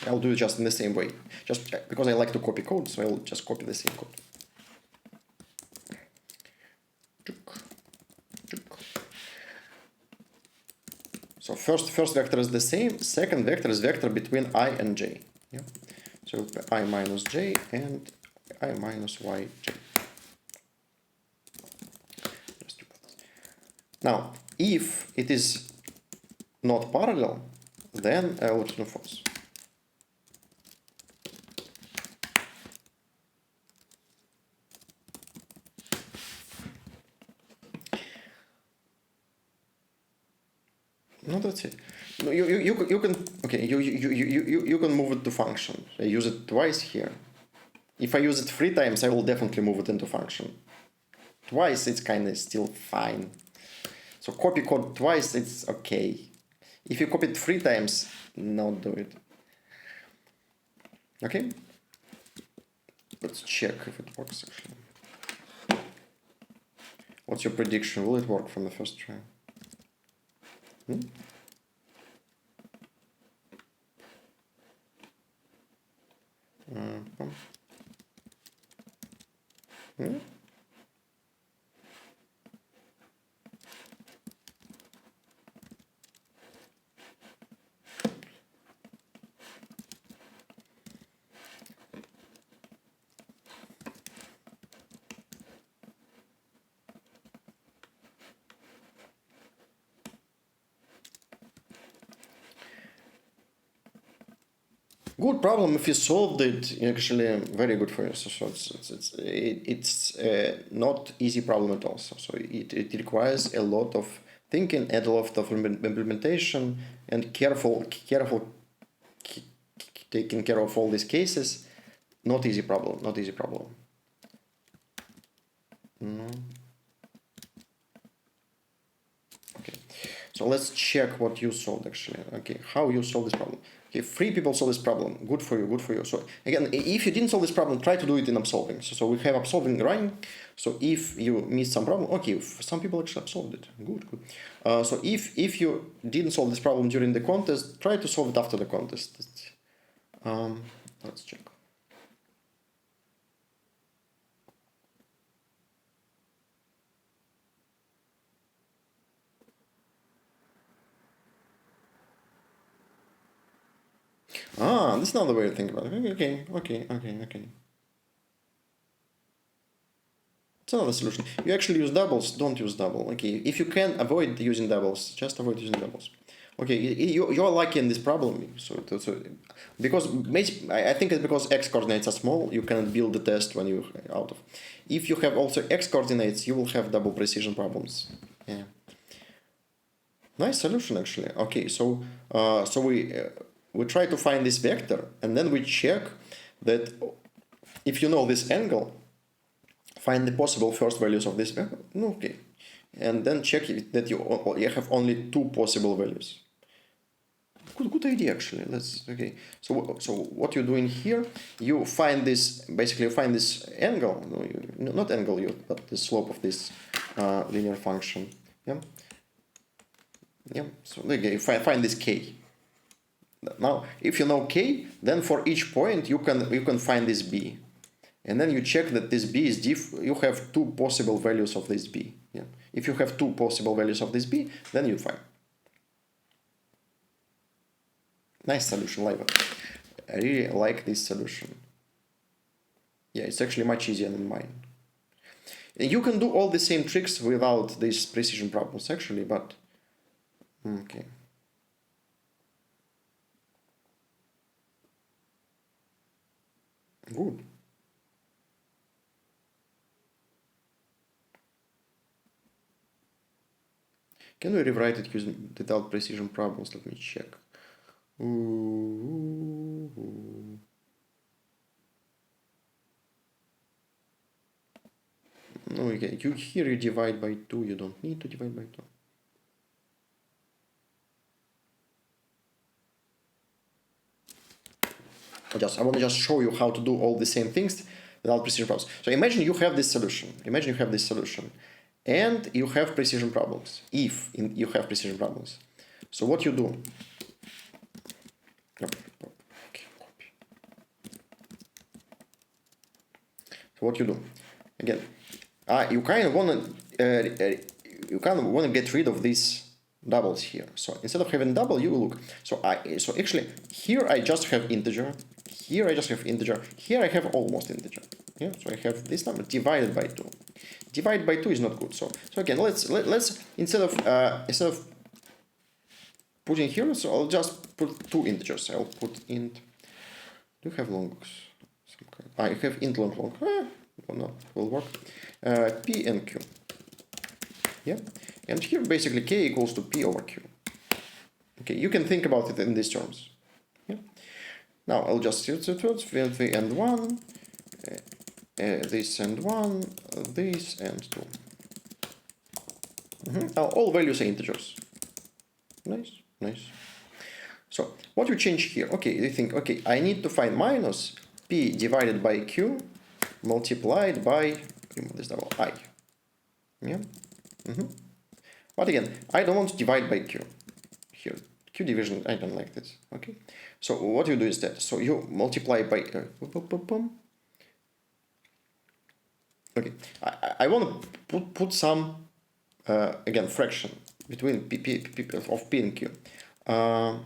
I'll do it just in the same way, just because I like to copy code, so I'll just copy the same code. So first vector is the same, second vector is vector between I and j. Yeah. So it'll be I minus j and I minus yj. Now, if it is not parallel, then I will return false. No, that's it. No, you can okay. You can move it to function. I use it twice here. If I use it 3 times, I will definitely move it into function. Twice, it's kind of still fine. So copy code twice, it's okay. If you copy it 3 times, not do it. Okay. Let's check if it works actually. What's your prediction? Will it work from the first try? Hmm? Hmm? Good problem. If you solved it, actually very good for you. So it's not easy problem at all. So it requires a lot of thinking and a lot of implementation and careful taking care of all these cases. Not easy problem. Not easy problem. Okay. So let's check what you solved actually. Okay, how you solve this problem. Okay, 3 people solve this problem. Good for you, good for you. So again, if you didn't solve this problem, try to do it in upsolving. So we have upsolving running. So if you missed some problem, okay, some people actually solved it. Good, good. So if you didn't solve this problem during the contest, try to solve it after the contest. Let's check. That's another way to think about it. Okay. It's another solution. You actually use doubles, don't use double. Okay, if you can avoid using doubles, just avoid using doubles. Okay, you're lucky in this problem. So because I think it's because x coordinates are small, you cannot build the test when you're out of. If you have also x coordinates, you will have double precision problems. Yeah. Nice solution actually. Okay, so we try to find this vector, and then we check that if you know this angle, find the possible first values of this vector. Okay, and then check that you have only 2 possible values. Good idea actually. Okay. So what you're doing here, you find this basically. You find this angle, not angle, but the slope of this linear function. Yeah. Yeah. So again, you find this k. Now, if you know k, then for each point you can find this b, and then you check that this b is you have 2 possible values of this b. Yeah. If you have 2 possible values of this b, then you find. Nice solution, Live. I really like this solution. Yeah, it's actually much easier than mine. You can do all the same tricks without these precision problems actually, but okay. Good. Can we rewrite it using without precision problems? Let me check. No, okay. Here you divide by 2. You don't need to divide by 2. I want to just show you how to do all the same things without precision problems. So imagine you have this solution. And you have precision problems. If you have precision problems. So what you do? So what you do? Again, you kind of want to get rid of these doubles here. So instead of having double, you look. So actually here I just have integer. Here I just have integer. Here I have almost integer. Yeah. So I have this number divided by 2. Divided by 2 is not good. So again, let's instead of putting here, so I'll just put 2 integers. I'll put int. Do you have longs? You have int long. Will work. P and q. Yeah. And here basically k equals to p over q. Okay, you can think about it in these terms. Yeah. Now I'll just use the first 3 and 1, this and 1, this and 2. Now all values are integers. Nice. So what you change here? Okay, you think, okay, I need to find minus p divided by q multiplied by, remove this double, I. Yeah. But again, I don't want to divide by q. here. Q division, I don't like this. Okay. So what you do is that, so you multiply by, okay, I want to put some, again, fraction between of P and Q. So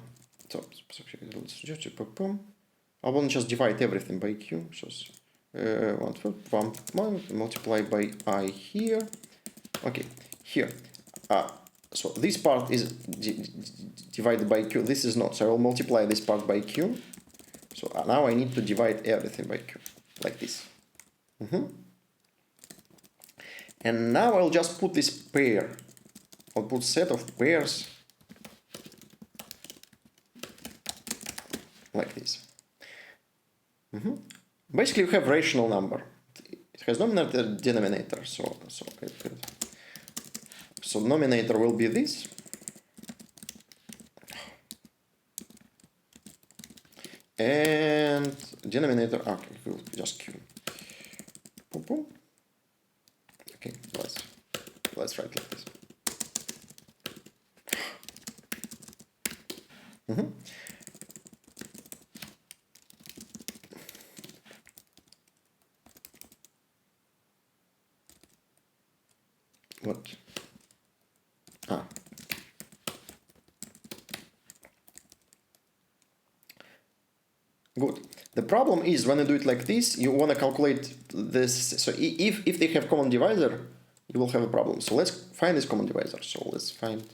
I want to just divide everything by Q. So 1 multiply by I here. Okay, here. So this part is divided by Q. This is not. So I will multiply this part by Q. So now I need to divide everything by Q, like this. And now I'll just put this pair. I'll put set of pairs like this. Basically, you have rational number. It has numerator, denominator. So numerator will be this. And denominator, okay, will just Q. Boom, boom. Okay, let's write like this. What? Good. The problem is when you do it like this, you want to calculate this. So if they have common divisor, you will have a problem. So let's find this common divisor. So let's find.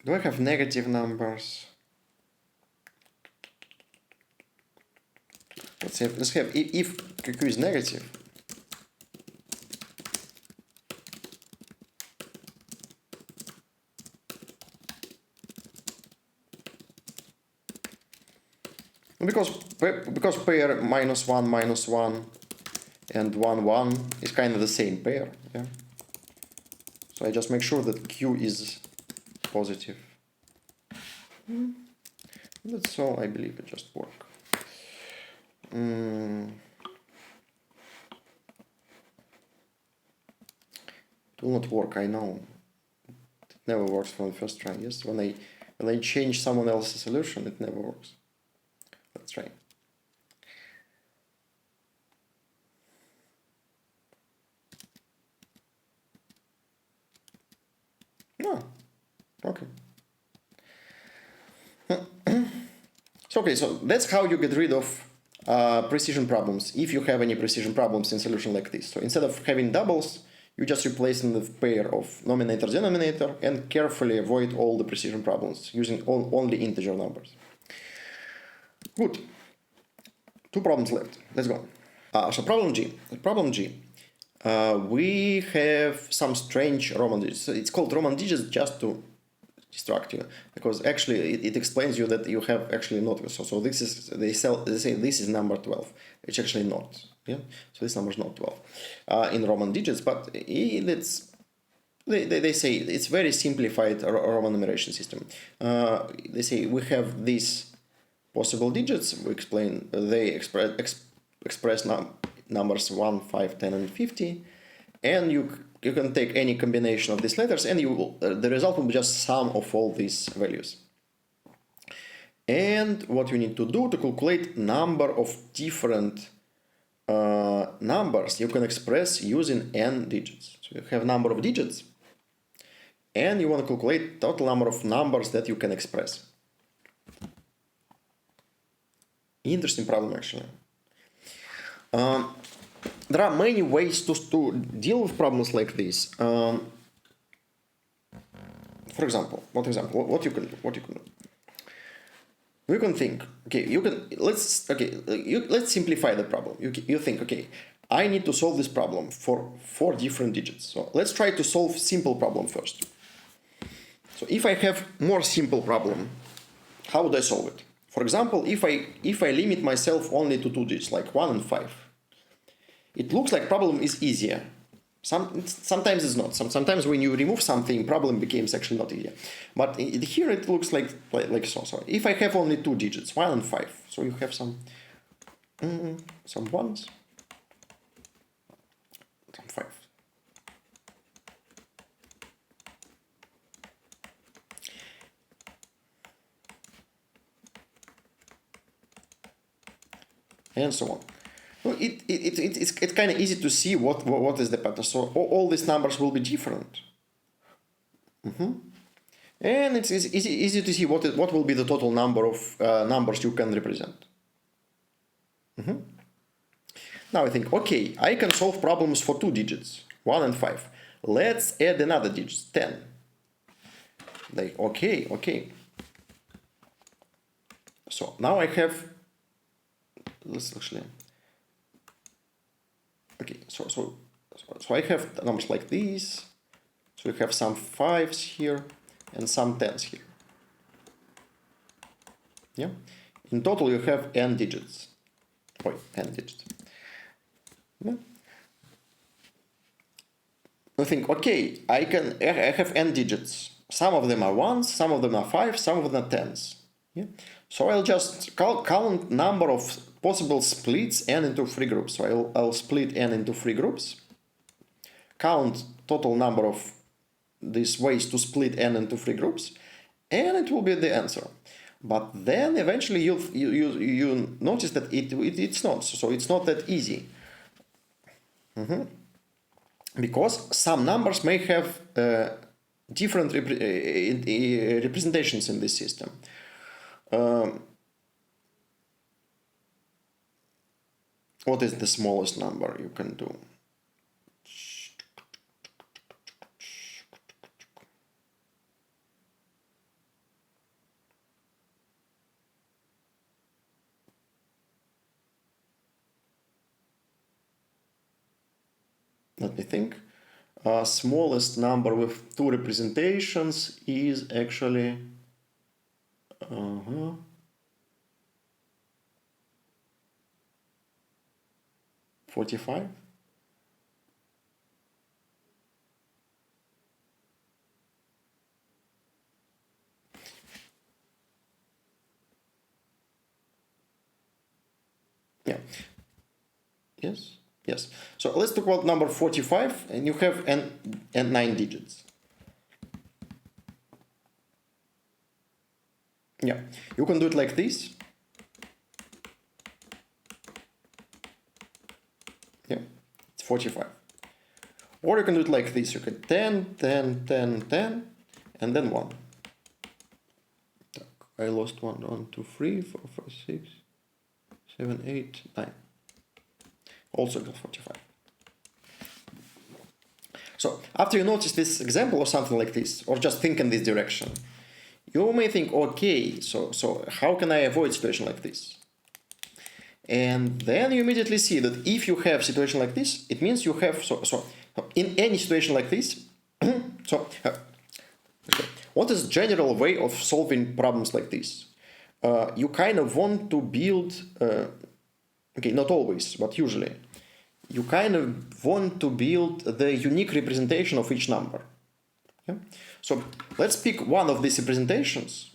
Do I have negative numbers? Let's have if QQ is negative. Because pair -1 and 1 is kind of the same pair, yeah. So I just make sure that Q is positive. That's all. I believe it just work. It will not work, I know. It never works from the first try. Yes, when I change someone else's solution, it never works. Let's try. No. Okay. So okay, so that's how you get rid of precision problems, if you have any precision problems in solution like this. So instead of having doubles, you just replace them with pair of numerator denominator and carefully avoid all the precision problems using only integer numbers. Good. 2 problems left. Let's go. So problem G. Problem G. We have some strange Roman digits. It's called Roman digits just to distract you, because actually it explains you that you have actually not. So this is they say this is number 12. It's actually not. Yeah. So this number is not 12 in Roman digits, but it's they say it's very simplified Roman numeration system. They say we have these possible digits. We explain they express numbers 1, 5, 10, and 50, and you can take any combination of these letters, and the result will be just sum of all these values. And what you need to do to calculate number of different numbers you can express using n digits. So you have number of digits, and you want to calculate total number of numbers that you can express. Interesting problem, actually. There are many ways to deal with problems like this. For example, what you can do? You can think, okay, let's simplify the problem. You think, okay, I need to solve this problem for 4 different digits. So let's try to solve simple problem first. So if I have more simple problem, how would I solve it? For example, if I limit myself only to 2 digits, like 1 and 5, it looks like problem is easier. Sometimes it's not. Sometimes when you remove something, problem becomes actually not easier. But here it looks like so. So if I have only two digits, 1 and 5, so you have some ones, some 5. And so on. Well, it's kind of easy to see what is the pattern. So all these numbers will be different. And it's easy to see what will be the total number of numbers you can represent. Now I think, okay, I can solve problems for 2 digits, 1 and 5. Let's add another digit, 10. Like, okay. So now I have, let's actually, okay, so I have numbers like these. So you have some 5s here and some 10s here. Yeah. In total, you have n digits. N digits. Yeah. I think, okay, I have n digits. Some of them are 1s, some of them are 5s, some of them are 10s. Yeah. So I'll just count number of possible splits n into 3 groups. So I'll split n into 3 groups. Count total number of these ways to split n into 3 groups, and it will be the answer. But then eventually you notice that it's not. So it's not that easy. Because some numbers may have different representations in this system. What is the smallest number you can do? Let me think. Smallest number with 2 representations is actually 45. Yeah. Yes. So let's talk about number 45, and you have n 9 digits. Yeah, you can do it like this. Yeah, it's 45. Or you can do it like this. You can 10, 10, 10, 10, and then 1. I lost 1, 1, 2, 3, 4, 5, 6, 7, 8, 9. Also equals 45. So after you notice this example or something like this, or just think in this direction, you may think, okay, so how can I avoid situation like this? And then you immediately see that if you have situation like this, it means you have, so in any situation like this, what is general way of solving problems like this? You kind of want to build, okay, not always, but usually, you kind of want to build the unique representation of each number. Yeah? So let's pick one of these representations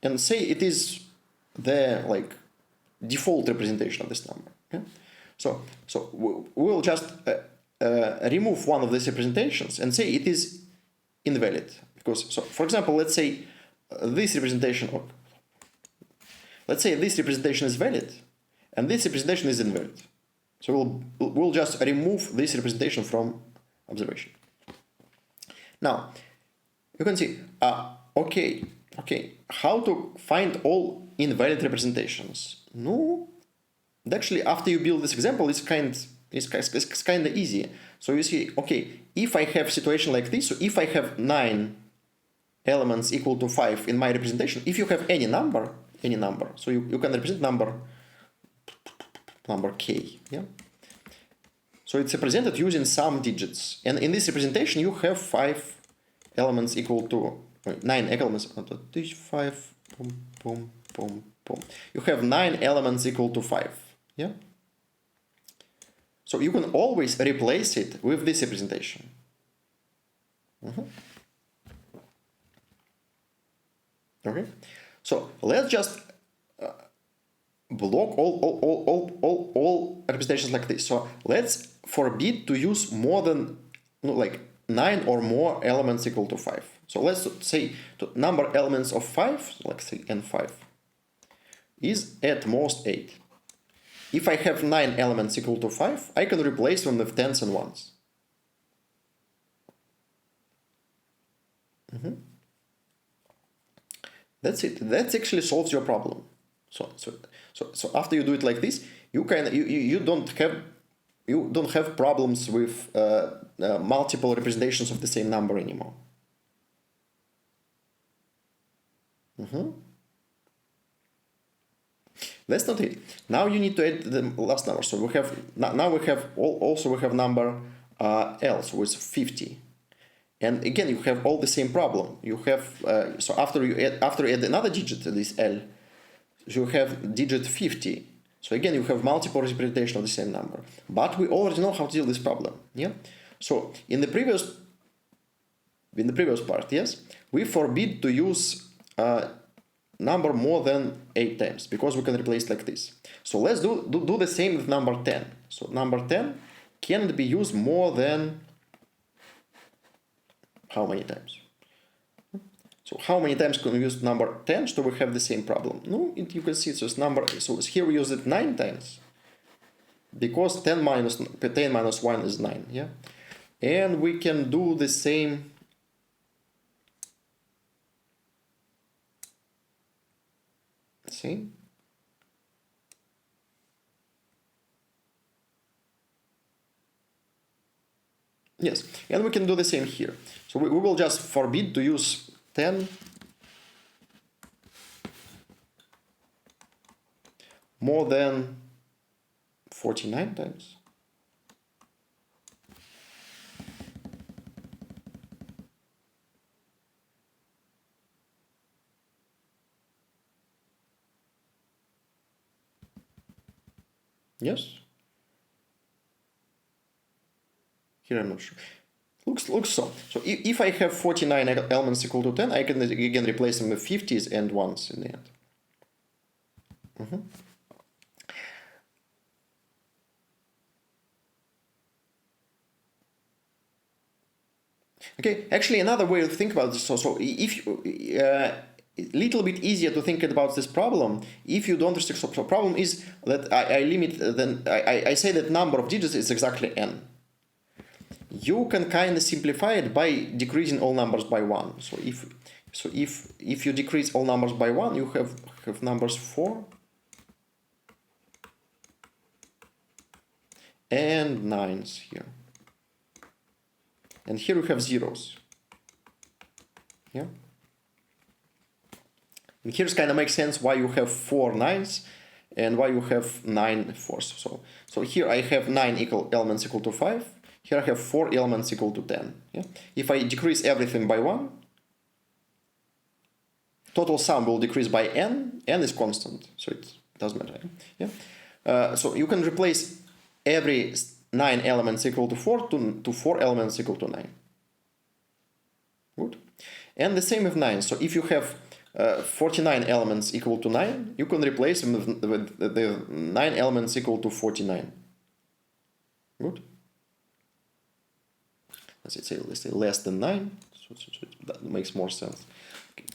and say it is the default representation of this number. Yeah? So we'll just remove one of these representations and say it is invalid. Because, so for example, let's say this representation, let's say this representation is valid and this representation is invalid. So we'll just remove this representation from observation. Now, you can see, okay, how to find all invalid representations? No, actually, after you build this example, it's kind of easy. So you see, okay, if I have situation like this, so if I have 9 elements equal to 5 in my representation, if you have any number, so you can represent number k, yeah? So it's represented using some digits. And in this representation, you have 5 elements equal to 9 elements. 5, You have 9 elements equal to 5. Yeah. So you can always replace it with this representation. Okay, so let's just block all representations like this. So let's forbid to use more than like 9 or more elements equal to 5. So let's say the number elements of 5, like say n5, is at most 8. If I have 9 elements equal to 5, I can replace them with 10s and 1s. That's it. That actually solves your problem. So after you do it like this, you don't have problems with multiple representations of the same number anymore. That's not it. Now you need to add the last number. So we have we have number L, so it's 50. And again, you have all the same problem. You have so after you add another digit, this L, you have digit 50. So again, you have multiple representation of the same number. But we already know how to deal with this problem. Yeah. So in the previous part, yes, we forbid to use number more than 8 times because we can replace like this. So let's do the same with number 10. So number 10 can be used more than how many times? So how many times can we use number 10 so we have the same problem? No, you can see it's number. So here we use it 9 times because 10 minus 1 is 9. Yeah, and we can do the same. See? Yes, and we can do the same here. So we will just forbid to use 10 more than 49 times. Yes. Here I'm not sure. Looks so. So if I have 49 elements equal to 10, I can again replace them with 50s and 1s in the end. Okay, actually another way to think about this. So if you, a little bit easier to think about this problem if you don't restrict. So the problem is that I limit. Then I say that number of digits is exactly n. You can kind of simplify it by decreasing all numbers by 1. So if you decrease all numbers by 1, you have numbers 4 and 9s here. And here we have zeros. Yeah. And here's kind of makes sense why you have 4 9s and why you have 9 4s. So here I have 9 elements equal to 5. Here I have 4 elements equal to 10. Yeah? If I decrease everything by 1, total sum will decrease by n. N is constant, so it doesn't matter. Yeah? So you can replace every 9 elements equal to 4 to 4 elements equal to 9. Good. And the same with 9. So if you have 49 elements equal to 9, you can replace them with the 9 elements equal to 49. Good. Let's say less than 9, so that makes more sense. Okay.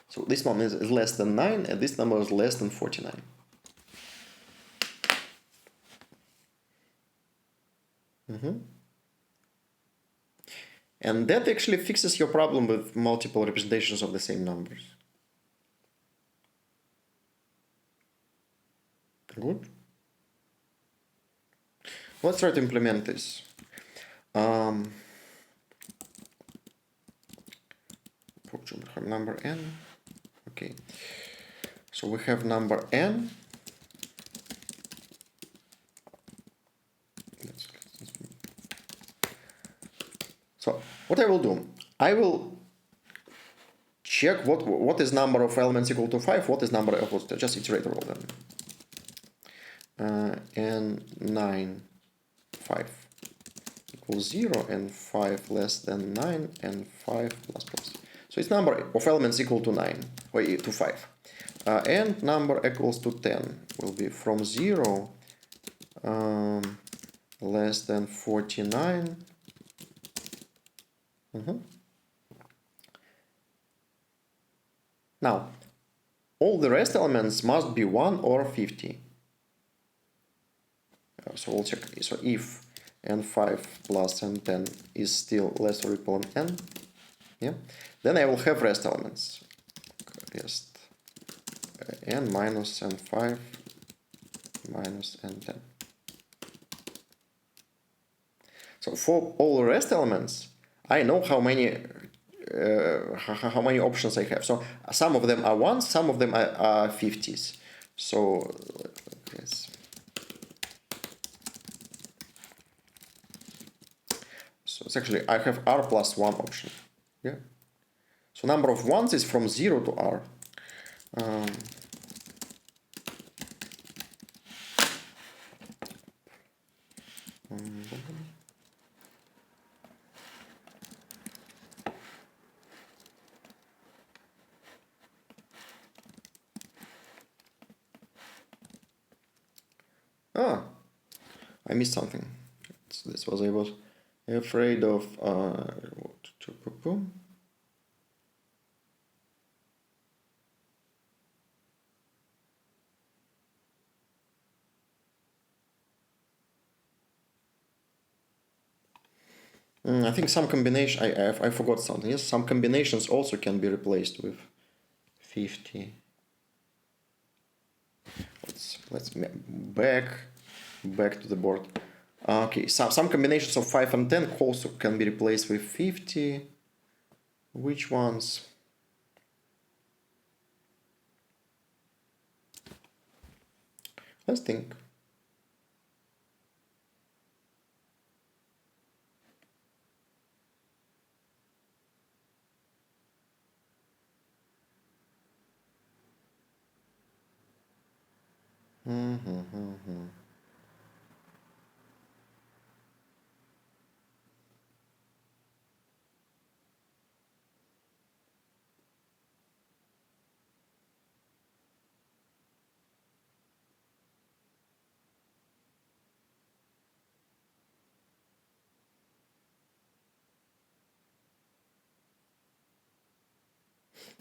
So this one is less than 9, and this number is less than 49. And that actually fixes your problem with multiple representations of the same numbers. Good. Let's try to implement this. Number n. Okay, so we have number n. So what I will do, I will check what is number of elements equal to 5, what is number of, just iterate all of them. and 9, 5 equals 0, and 5 less than 9, and 5 plus plus. So its number of elements equal to 9, or to 5. And number equals to 10 will be from 0 less than 49. Now, all the rest elements must be 1 or 50. So we'll check. So if n5 plus n10 is still less or equal than n, yeah, then I will have rest elements. Rest n minus n5 minus n10. So for all rest elements, I know how many options I have. So some of them are ones, some of them are 50s. So yes. So it's actually I have r plus 1 option. Yeah. So number of ones is from 0 to r. I missed something. So this was I was afraid of. I think some combination. I forgot something. Yes, some combinations also can be replaced with 50. Let's back to the board. Okay, some combinations of 5 and 10 also can be replaced with 50. Which ones? Let's think.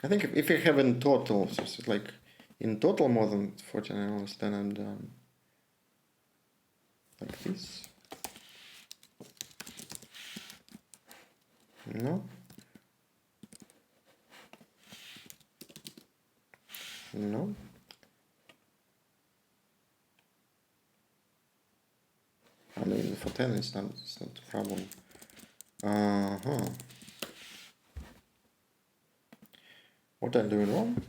I think if I have in total, so it's like in total more than 14 animals, then I'm done. Like this. No. No. I mean, for 10 it's not a problem. What I'm doing wrong?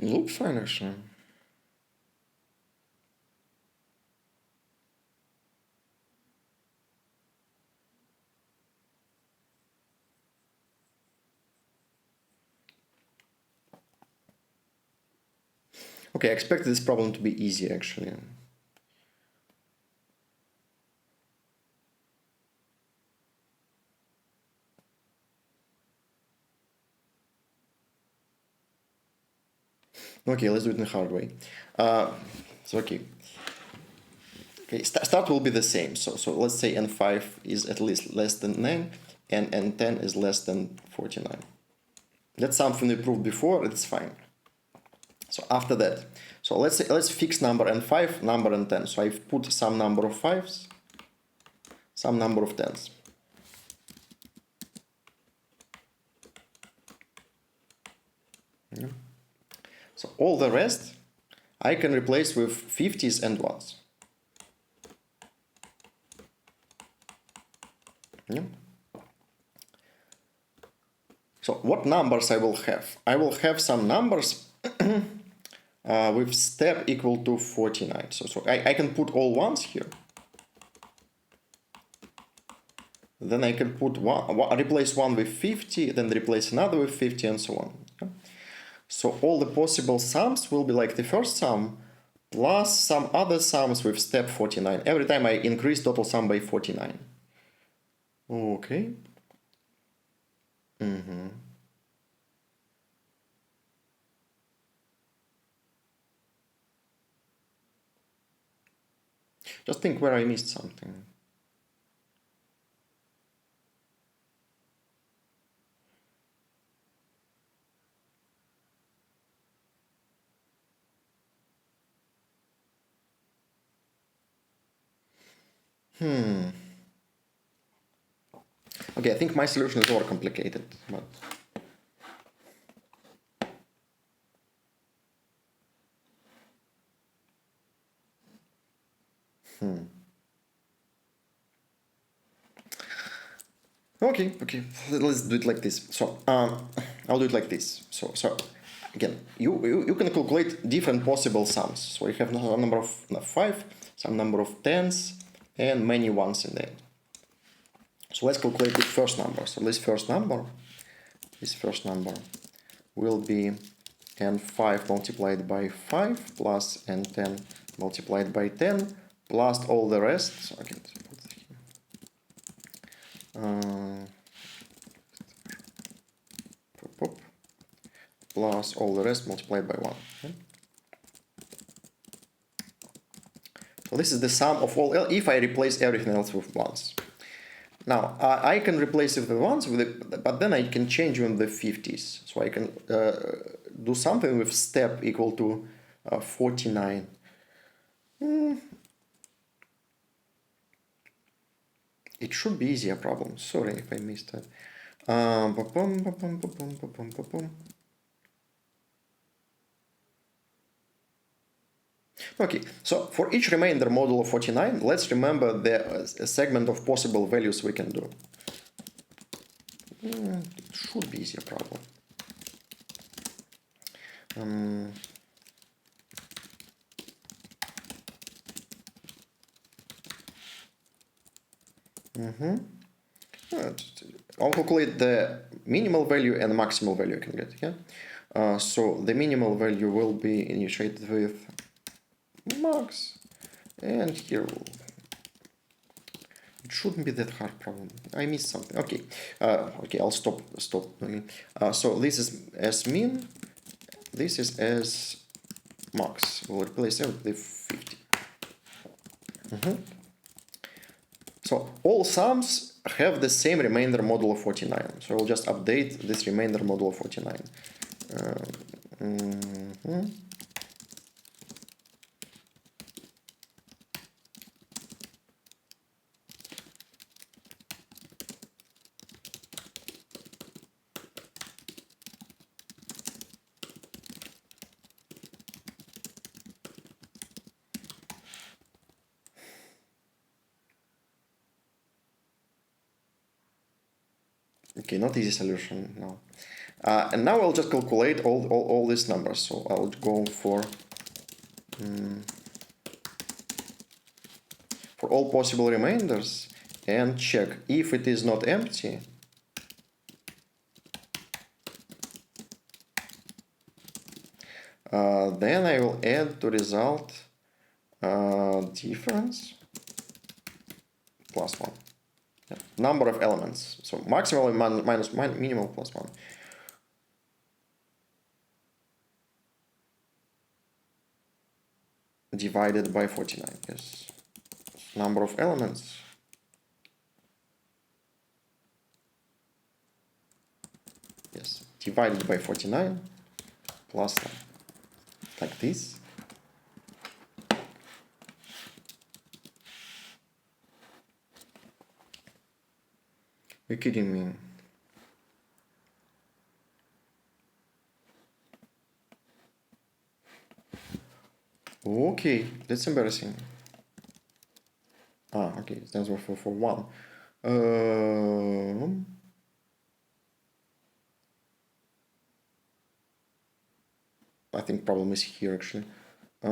Looks fine actually. Okay, I expect this problem to be easy actually. Okay, let's do it in the hard way. So okay. Okay, start will be the same. So let's say n5 is at least less than 9 and n10 is less than 49. That's something we proved before, it's fine. So after that, so let's fix number n5, number n10. So I've put some number of 5s, some number of 10s. Yeah. So all the rest I can replace with 50s and 1s. Yeah. So what numbers I will have? I will have some numbers with step equal to 49. So I can put all ones here. Then I can put replace one with 50, then replace another with 50 and so on. Yeah? So all the possible sums will be like the first sum plus some other sums with step 49. Every time I increase total sum by 49. Okay. Just think where I missed something. Okay, I think my solution is overcomplicated, but okay, let's do it like this. So I'll do it like this. So again, you can calculate different possible sums. So you have a number of 5, some number of 10s, and many ones in there. So let's calculate the first number. So this first number will be n5 multiplied by 5 plus n10 multiplied by 10 plus all the rest. So I can put here. Plus all the rest multiplied by 1. Okay? So this is the sum of all if I replace everything else with ones. Now I can replace it with ones, but then I can change in the 50s. So I can do something with step equal to 49. It should be easier problem. Sorry if I missed that. Okay, so for each remainder modulo 49, let's remember the segment of possible values we can do. It should be easier problem. I'll calculate the minimal value and maximal value I can get. Yeah. So the minimal value will be initiated with max, and here it shouldn't be that hard problem. I missed something. Okay. Okay, I'll stop. So this is as min. This is as max. We'll replace it with 50. So all sums have the same remainder modulo 49. So we'll just update this remainder modulo 49. Okay, not easy solution now. And now I'll just calculate all these numbers. So I'll go for all possible remainders and check if it is not empty. Then I will add to result difference plus 1. Yeah. Number of elements. So maximal minus minimal plus 1. Divided by 49. Yes. number of elements yes divided by 49 plus 1, like this. You're kidding me. Okay, that's embarrassing. Ah, okay, it stands for 1. I think problem is here actually. So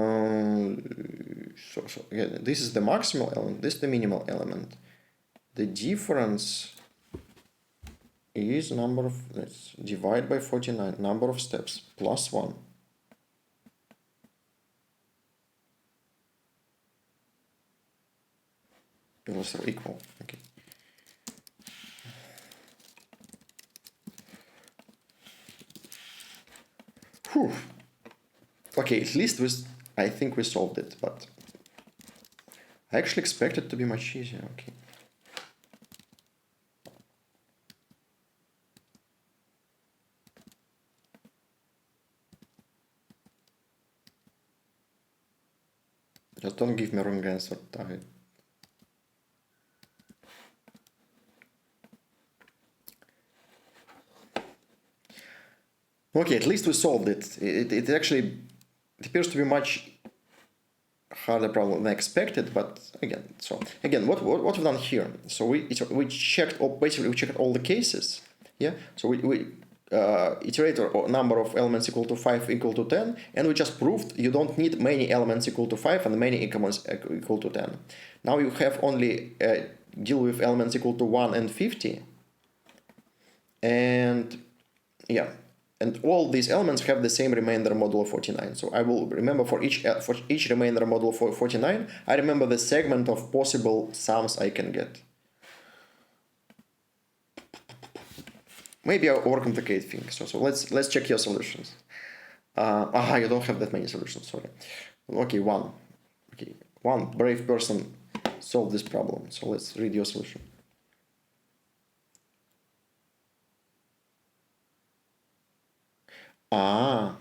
yeah, this is the maximal element, this is the minimal element. The difference is number of, let's divide by 49, number of steps plus 1. It was equal, okay. Whew. Okay, at least I think we solved it, but I actually expect it to be much easier, okay. Just don't give me wrong answer, David. Okay, at least we solved it. It actually appears to be much harder problem than expected, but again, what we've done here? So we checked, or basically we checked all the cases. Yeah. So we iterator or number of elements equal to 5 equal to 10, and we just proved you don't need many elements equal to 5 and many elements equal to 10. Now you have only deal with elements equal to 1 and 50, and yeah. And all these elements have the same remainder modulo 49. So I will remember for each remainder modulo 49, I remember the segment of possible sums I can get. Maybe I overcomplicate things. So let's check your solutions. You don't have that many solutions. Sorry. Okay, one. Okay, one brave person solved this problem. So let's read your solution. Ah.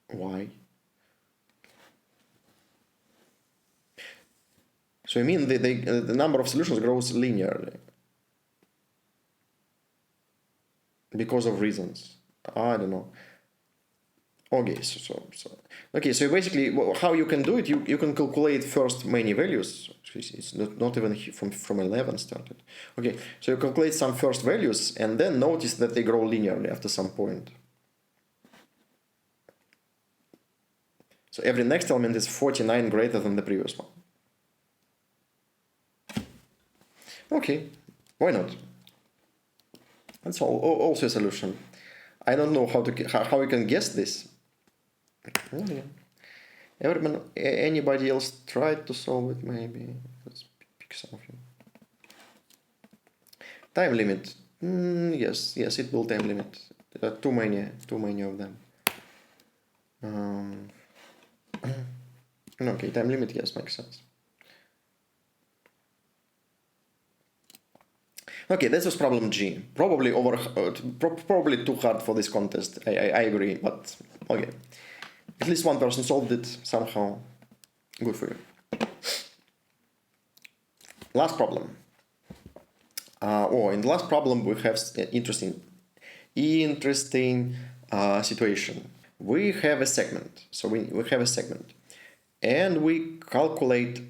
Why? So I mean the number of solutions grows linearly because of reasons. I don't know. Okay, so okay, so basically how you can do it, you can calculate first many values. It's not even from 11 started. Okay, so you calculate some first values and then notice that they grow linearly after some point. So every next element is 49 greater than the previous one. Okay, why not? That's also a solution. I don't know how you can guess this. Oh, yeah. Anybody else tried to solve it? Maybe let's pick something. Time limit. Yes, it will time limit. There are too many of them. Okay, time limit. Yes, makes sense. Okay, this was problem G. Probably probably too hard for this contest. I agree, but okay. At least one person solved it somehow. Good for you. Last problem. In the last problem we have interesting situation. We have a segment. So we have a segment, and we calculate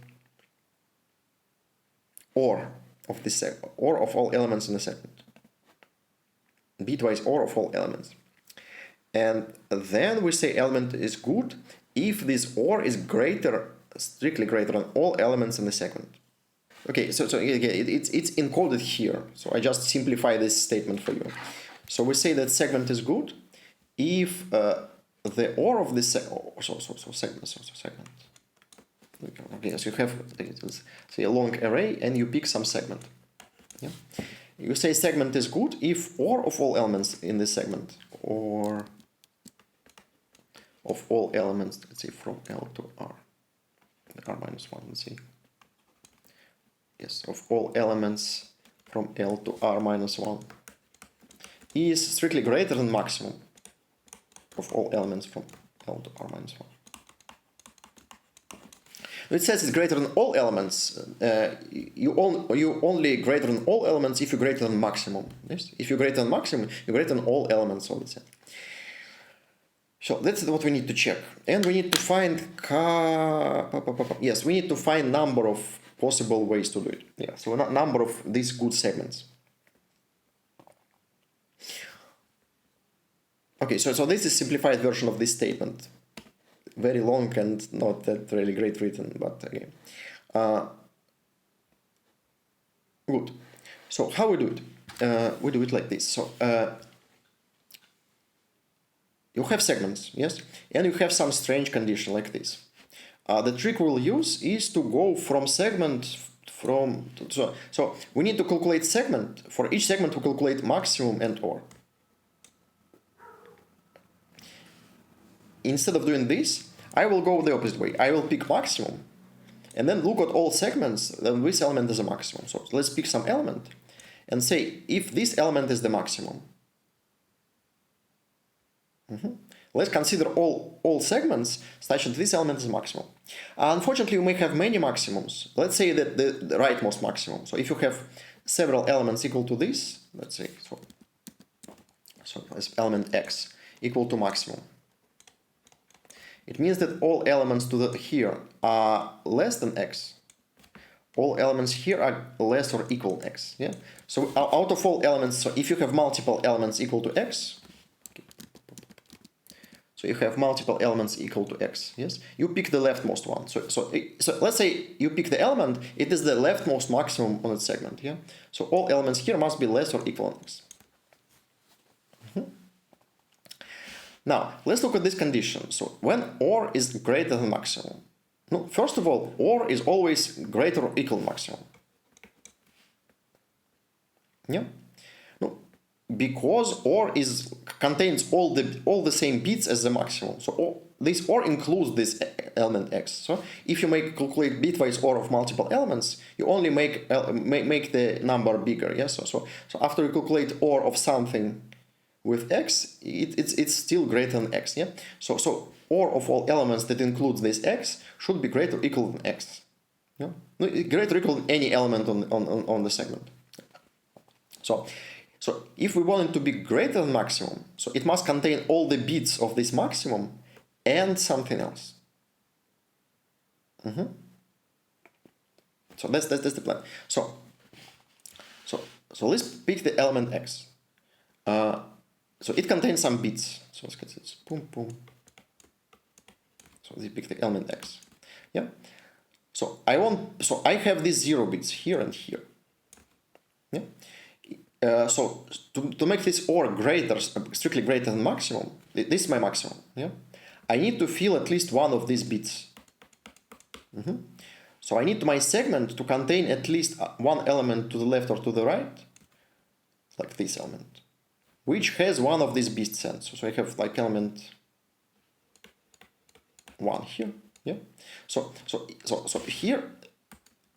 OR of this segment, OR of all elements in the segment. Bitwise OR of all elements. And then we say element is good if this OR is strictly greater than all elements in the segment. Okay, so again, it's encoded here. So I just simplify this statement for you. So we say that segment is good if the OR of this segment. Okay, so you have say a long array and you pick some segment. Yeah. you say segment is good if or of all elements in this segment, or of all elements, let's say from L to R, R minus 1, let's see. Yes, of all elements from L to R minus 1 is strictly greater than maximum of all elements from L to R minus 1. It says it's greater than all elements. You only greater than all elements if you're greater than maximum. Yes? If you're greater than maximum, you're greater than all elements of the set. So that's what we need to check. And we need to find yes, we need to find number of possible ways to do it. Yeah, so number of these good segments. Okay, so this is simplified version of this statement. Very long and not that really great written, but again. Good. So how we do it? We do it like this. So you have segments, yes, and you have some strange condition like this. The trick we'll use is to go from segment so we need to calculate segment. For each segment we calculate maximum and or. Instead of doing this, I will go the opposite way. I will pick maximum and then look at all segments, then this element is a maximum. So let's pick some element and say if this element is the maximum. Let's consider all segments such that this element is maximum. Unfortunately, you may have many maximums. Let's say that the rightmost maximum. So if you have several elements equal to this, let's say, so as element x equal to maximum. It means that all elements to the here are less than x. All elements here are less or equal to x. Yeah. So out of all elements, so if you have multiple elements equal to x, so you have multiple elements equal to x. Yes. You pick the leftmost one. So let's say you pick the element. It is the leftmost maximum on its segment. Yeah. So all elements here must be less or equal to x. Now, let's look at this condition. So, when OR is greater than maximum. No, first of all, OR is always greater or equal to maximum. Yeah? No, because OR contains all the same bits as the maximum. So, this OR includes this element x. So, if you calculate bitwise OR of multiple elements, you only make the number bigger. Yes? So after you calculate OR of something with x, it's still greater than x, yeah? So OR of all elements that includes this x should be greater or equal than x. Yeah? Greater or equal than any element on the segment. So if we want it to be greater than maximum, so it must contain all the bits of this maximum and something else. So that's the plan. So let's pick the element x. So it contains some bits. So let's get this. Boom, boom. So we pick the element x. Yeah. So I have these 0 bits here and here. Yeah. So to make this OR greater, strictly greater than maximum, this is my maximum. Yeah. I need to fill at least one of these bits. So I need my segment to contain at least one element to the left or to the right, like this element, which has one of these bits sets. So I have like element 1 here. Yeah. So here.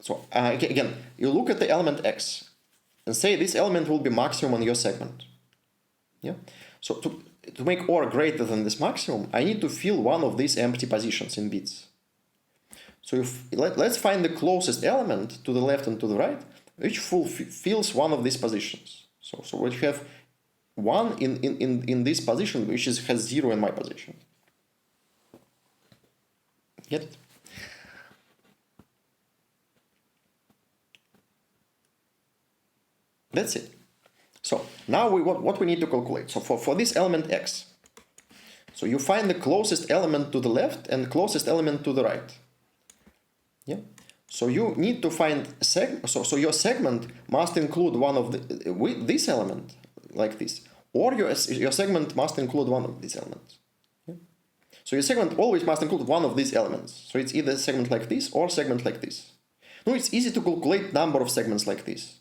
So again, you look at the element x and say this element will be maximum on your segment. Yeah. So to make OR greater than this maximum, I need to fill one of these empty positions in bits. So let's find the closest element to the left and to the right, which fills one of these positions. So we have 1 in this position, which has 0 in my position. Get it? That's it. So now what we need to calculate. So for this element x, so you find the closest element to the left and closest element to the right. Yeah. So you need to find so your segment must include one of this element, like this, or your segment must include one of these elements. Yeah? So your segment always must include one of these elements. So it's either a segment like this or segment like this. No, it's easy to calculate number of segments like this.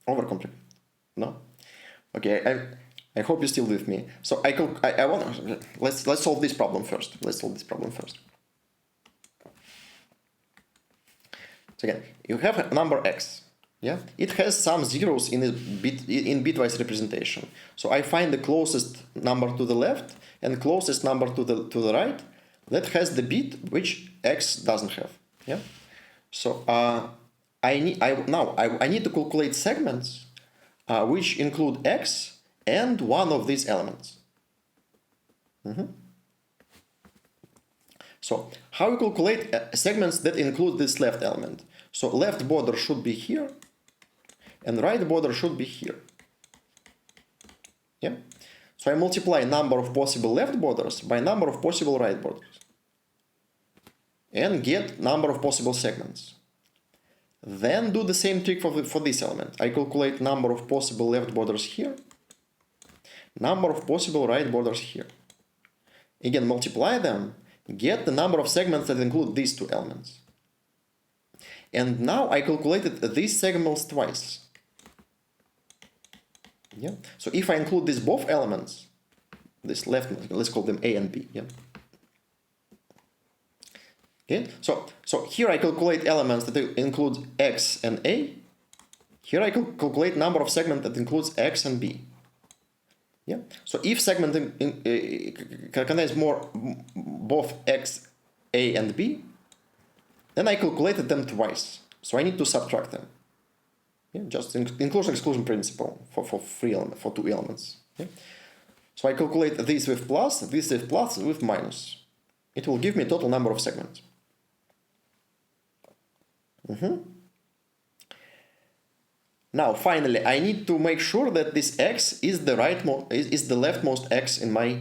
Overcomplicate. No? Okay, I hope you're still with me. So I want let's solve this problem first. Let's solve this problem first. So again, you have a number x. Yeah, it has some zeros in bitwise representation. So I find the closest number to the left and closest number to the right that has the bit which x doesn't have. Yeah. So I need to calculate segments which include x and one of these elements. So how you calculate segments that include this left element? So left border should be here, and right border should be here. Yeah. So I multiply number of possible left borders by number of possible right borders, and get number of possible segments. Then do the same trick for this element. I calculate number of possible left borders here, number of possible right borders here. Again, multiply them, get the number of segments that include these two elements. And now I calculated these segments twice. Yeah. So if I include these both elements, this left, let's call them A and B. Yeah. Okay. So here I calculate elements that include X and A. Here I calculate number of segments that includes X and B. Yeah. So if segment contains both X, A, and B, then I calculated them twice. So I need to subtract them. Yeah, just inclusion-exclusion principle for two elements. Yeah. So I calculate this with plus, this with plus, with minus. It will give me total number of segments. Now, finally, I need to make sure that this x is the leftmost x in my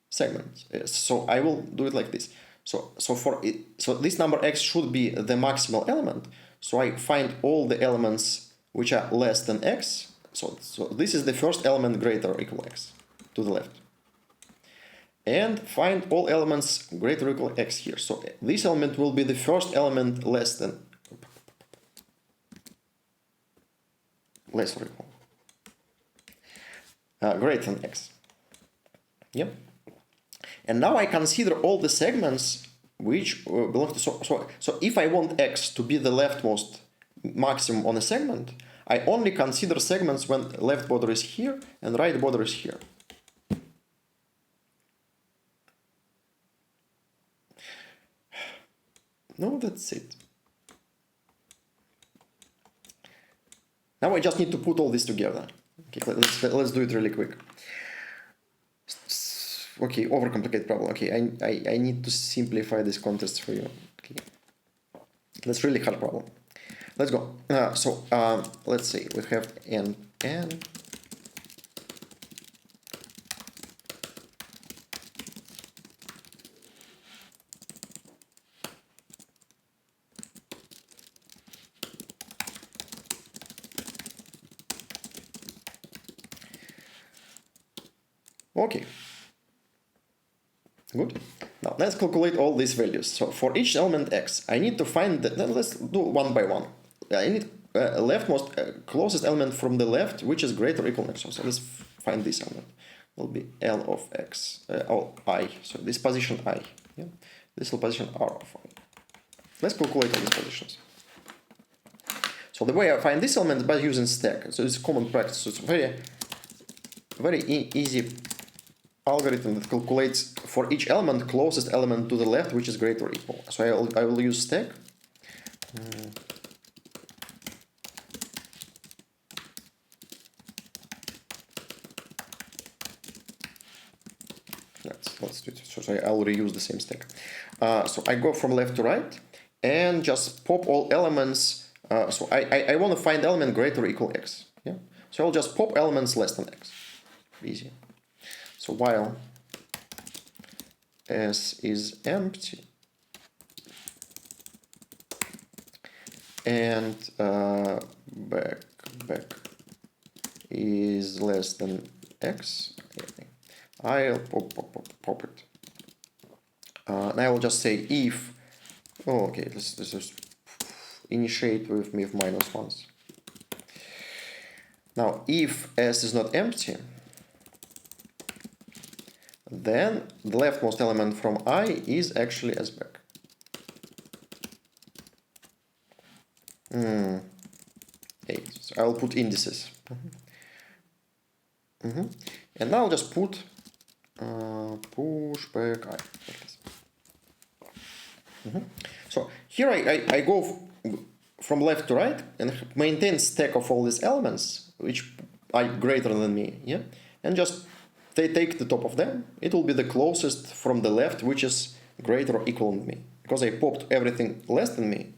segment. So I will do it like this. So this number x should be the maximal element. So I find all the elements which are less than x. So this is the first element greater or equal x to the left. And find all elements greater or equal x here. So this element will be the first element less or equal. Greater than x. Yep. And now I consider all the segments which belong to, so if I want x to be the leftmost maximum on a segment, I only consider segments when left border is here and right border is here. No, that's it. Now I just need to put all this together. Okay, let's do it really quick. Okay, overcomplicate problem. Okay, I need to simplify this context for you. Okay, that's really hard problem. Let's go. Let's see. We have n. Okay. Good. Now let's calculate all these values. So for each element x, I need to find let's do one by one. I need leftmost closest element from the left, which is greater or equal to x. So let's find this element. It will be L of x, I. So this position I. Yeah. This will position R of I. Let's calculate all these positions. So the way I find this element is by using stack. So it's common practice. So it's very easy algorithm that calculates for each element closest element to the left, which is greater or equal. So I will use stack. Let's do it. So I will reuse the same stack. So I go from left to right and just pop all elements. So I want to find element greater or equal x. Yeah. So I'll just pop elements less than x. Easy. So while S is empty and back is less than x, I'll pop it. Now I will just say if, oh, okay, let's just initiate with minus ones. Now, if S is not empty, then the leftmost element from I is actually S back. Okay, so I will put indices. And now I'll just put push back I, like this. So here I go from left to right and maintain stack of all these elements which are greater than me, yeah, and just they take the top of them. It will be the closest from the left which is greater or equal than me, because I popped everything less than me.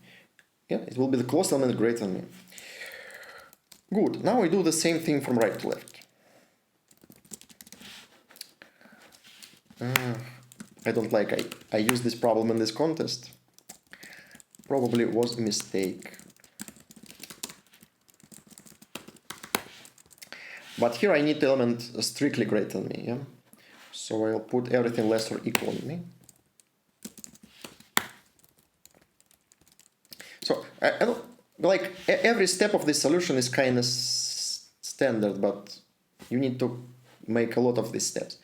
Yeah, it will be the closest element greater than me. Good. Now I do the same thing from right to left. I don't like I used this problem in this contest. Probably was a mistake. But here I need the element strictly greater than me, yeah? So I'll put everything less or equal than me. So I don't, like every step of this solution is kind of standard, but you need to make a lot of these steps.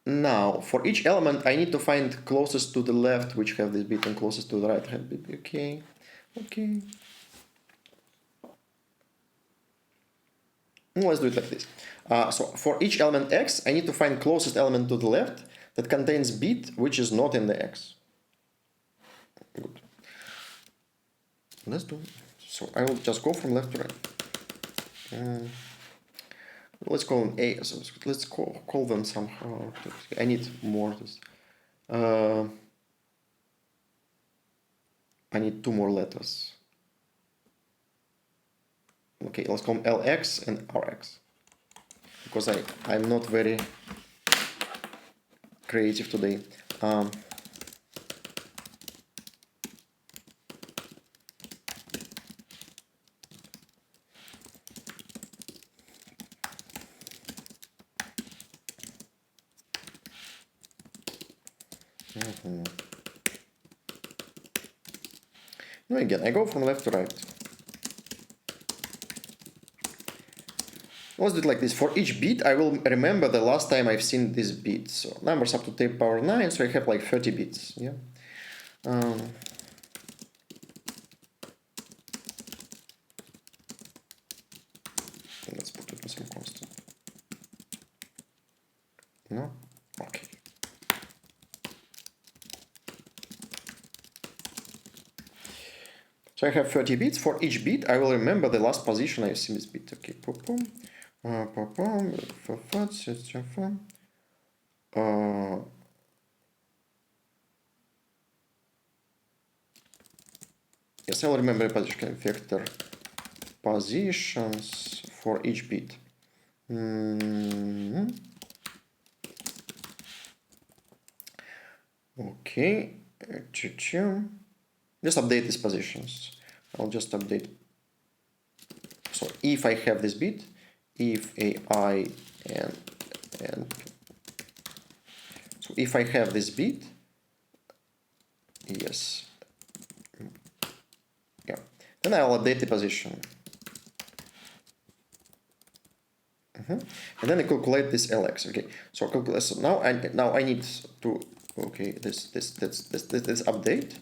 Now, for each element, I need to find closest to the left, which have this bit, and closest to the right have bit. Okay, okay. Let's do it like this. So for each element x, I need to find closest element to the left that contains bit which is not in the x. Good. Let's do it. So I will just go from left to right. Let's call them A. So let's call them somehow. I need more. I need 2 more letters. Okay, let's call them LX and RX, because I'm not very creative today. Now again, I go from left to right. Let's do it like this. For each bit, I will remember the last time I've seen this bit. So numbers up to the power 9, so I have like 30 bits. Yeah. Let's put it in some constant. No? Okay. So I have 30 bits. For each bit, I will remember the last position I've seen this bit. Okay. Yes, I'll remember position vector positions for each bit. Okay. Just update these positions. I'll just update. So if I have this bit, if AI and so if I have this bit, yes, yeah, then I'll update the position. And then I calculate this LX. Okay, so calculate. So now I need to this update,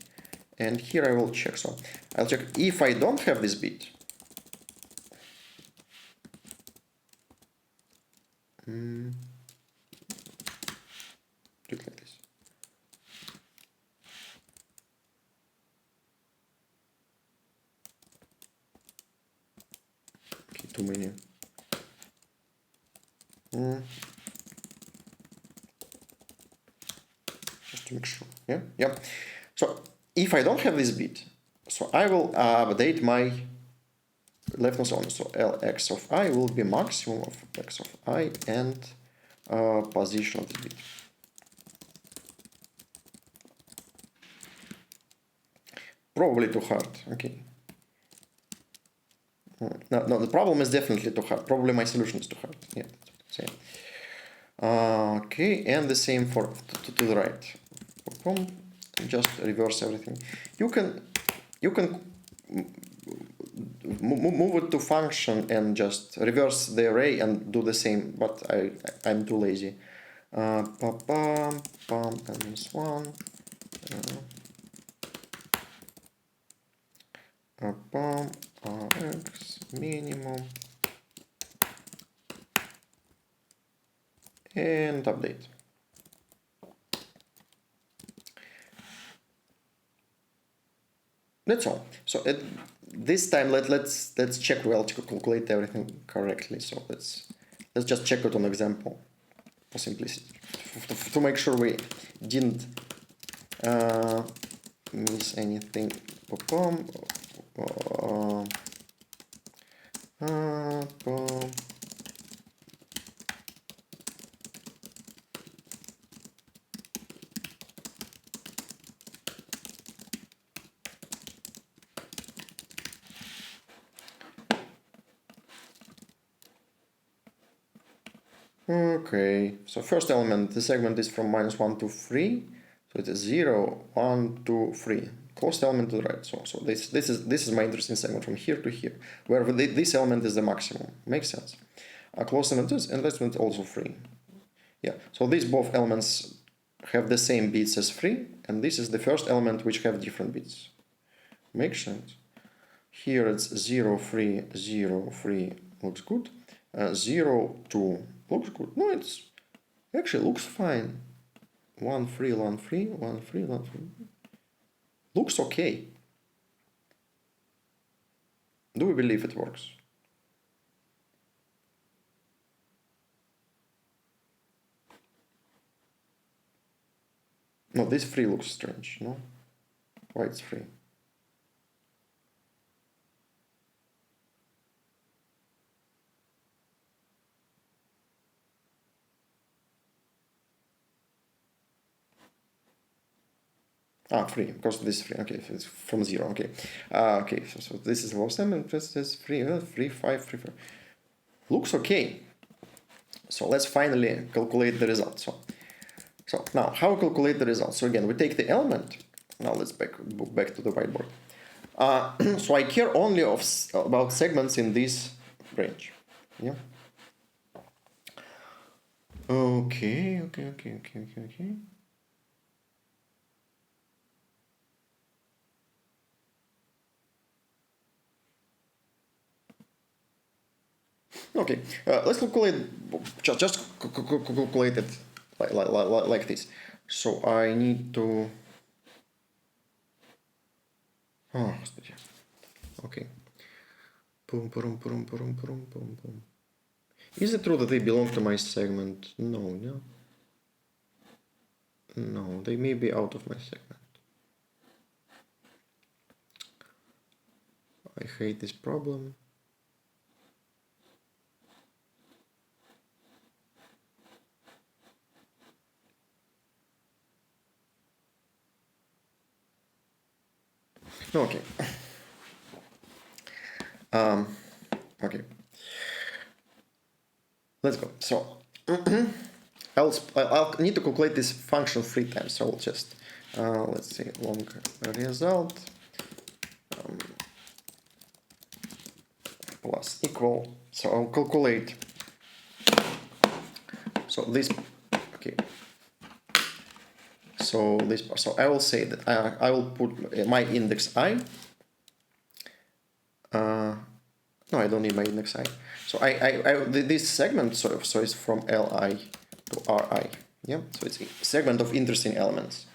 and here I will check. So I'll check if I don't have this bit. Do it like this. Okay, too many. Just to make sure. Yeah, yeah. So if I don't have this bit, so I will update my leftmost element. So Lx of I will be maximum of x of I and position of the bit. Probably too hard. Okay. No, the problem is definitely too hard. Probably my solution is too hard. Yeah, same. Okay, and the same for to the right. boom, just reverse everything. You can move it to function and just reverse the array and do the same, but I'm too lazy. Pam, elements 1. Pam, Rx minimum. And update. That's all. So this time let's check well to calculate everything correctly. So let's just check it on example for simplicity, to make sure we didn't miss anything. Okay, so first element, the segment is from -1 to 3, so it is 0, 1, 2, 3. Closed element to the right. So this is my interesting segment from here to here, where this element is the maximum. Makes sense. Closed element is, and element also 3. Yeah. So these both elements have the same bits as 3, and this is the first element which have different bits. Makes sense. Here it's 0, 3, 0, 3 looks good. 0, 2 looks good. No, it's actually looks fine. 1, 3, 1, 3, 1, 3, 1, 3. Looks okay. Do we believe it works? No, this 3 looks strange, no? Why it's 3? Ah, 3, because this is 3, okay, it's from 0, okay. Okay, so this is lowest element, this is 3, 3, 5, 3, 5. Looks okay. So let's finally calculate the result. So now, how we calculate the result? So again, we take the element. Now let's back to the whiteboard. So I care only about segments in this range. Yeah. Okay. Okay, let's calculate, just calculate it like this. So I need to, okay. Boom. Is it true that they belong to my segment? No. No, they may be out of my segment. I hate this problem. Okay. Okay. Let's go. So I'll need to calculate this function 3 times. So I'll just let's say long result plus equal. So I'll calculate. So this, okay. So this, so I will say that I will put my index I. No, I don't need my index I. So this segment so is from Li to Ri. Yeah, so it's a segment of interesting elements.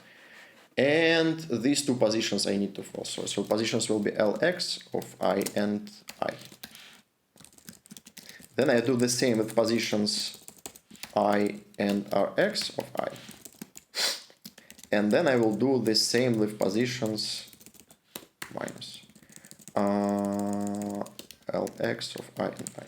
And these two positions I need to fill. So positions will be Lx of I and I. Then I do the same with positions I and Rx of I. And then I will do the same with positions minus Lx of I and I.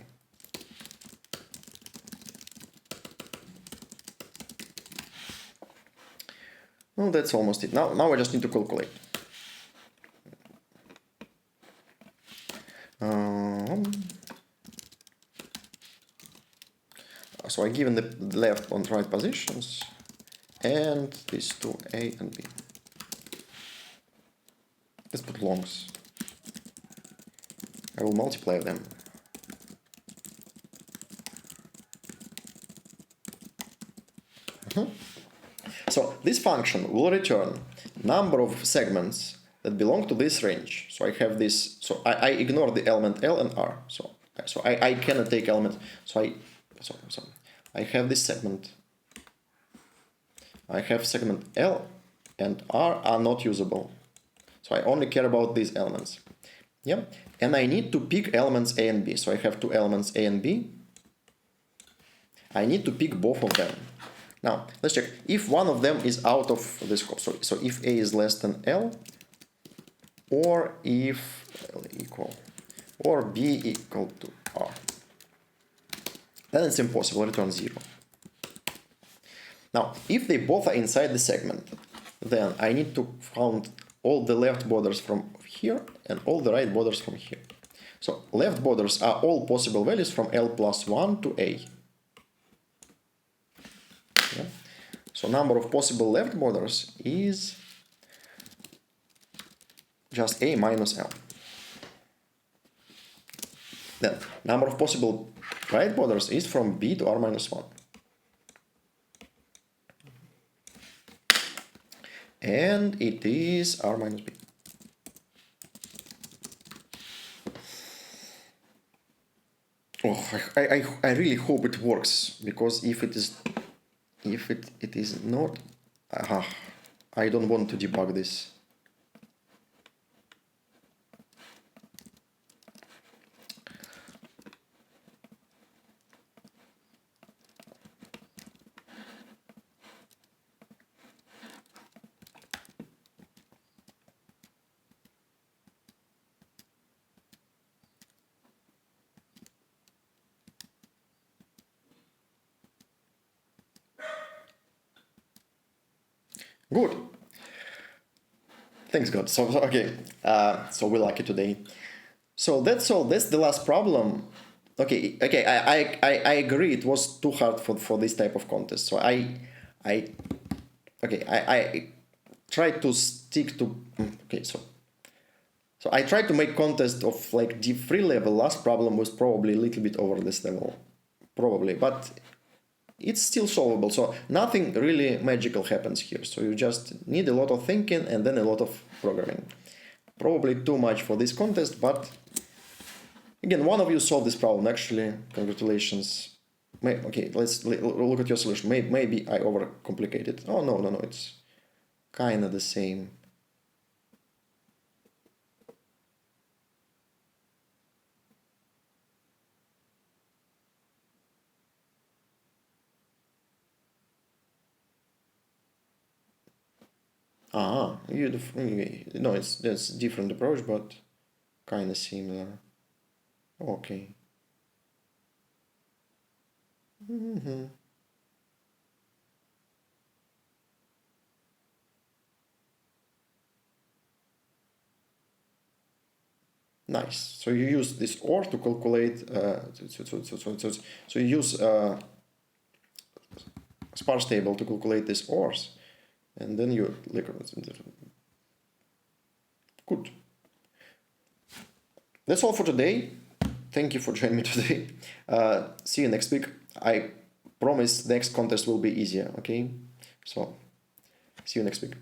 Well, that's almost it. Now I just need to calculate. So I given the left and right positions, and these two A and B. Let's put longs. I will multiply them. So this function will return number of segments that belong to this range. So I have this, so I ignore the element L and R. So I cannot take element, so I have this segment. I have segment L and R are not usable. So I only care about these elements. Yeah, and I need to pick elements A and B. So I have two elements A and B. I need to pick both of them. Now, let's check if one of them is out of the scope. So if A is less than L, or if L equal, or B equal to R, then it's impossible, return 0. Now, if they both are inside the segment, then I need to count all the left borders from here and all the right borders from here. So left borders are all possible values from L plus 1 to A. Yeah. So number of possible left borders is just A minus L. Then number of possible right borders is from B to R minus 1. And it is R minus B. Oh, I really hope it works, because if it is not, I don't want to debug this. Good. Thanks God. So okay. So we're lucky today. So that's all. That's the last problem. Okay. I agree. It was too hard for this type of contest. So I tried to stick to. Okay. So I tried to make contest of like D3 level. Last problem was probably a little bit over this level, probably, but it's still solvable. So nothing really magical happens here. So you just need a lot of thinking and then a lot of programming. Probably too much for this contest, but again, one of you solved this problem. Actually, congratulations. Okay, let's look at your solution. Maybe I overcomplicated. Oh, no, it's kind of the same. No, that's different approach, but kind of similar. Okay. Nice. So you use this OR to calculate. So you use sparse table to calculate these ORs, and then you good. That's all for today. Thank you for joining me today. See you next week. I promise next contest will be easier. Okay. So see you next week.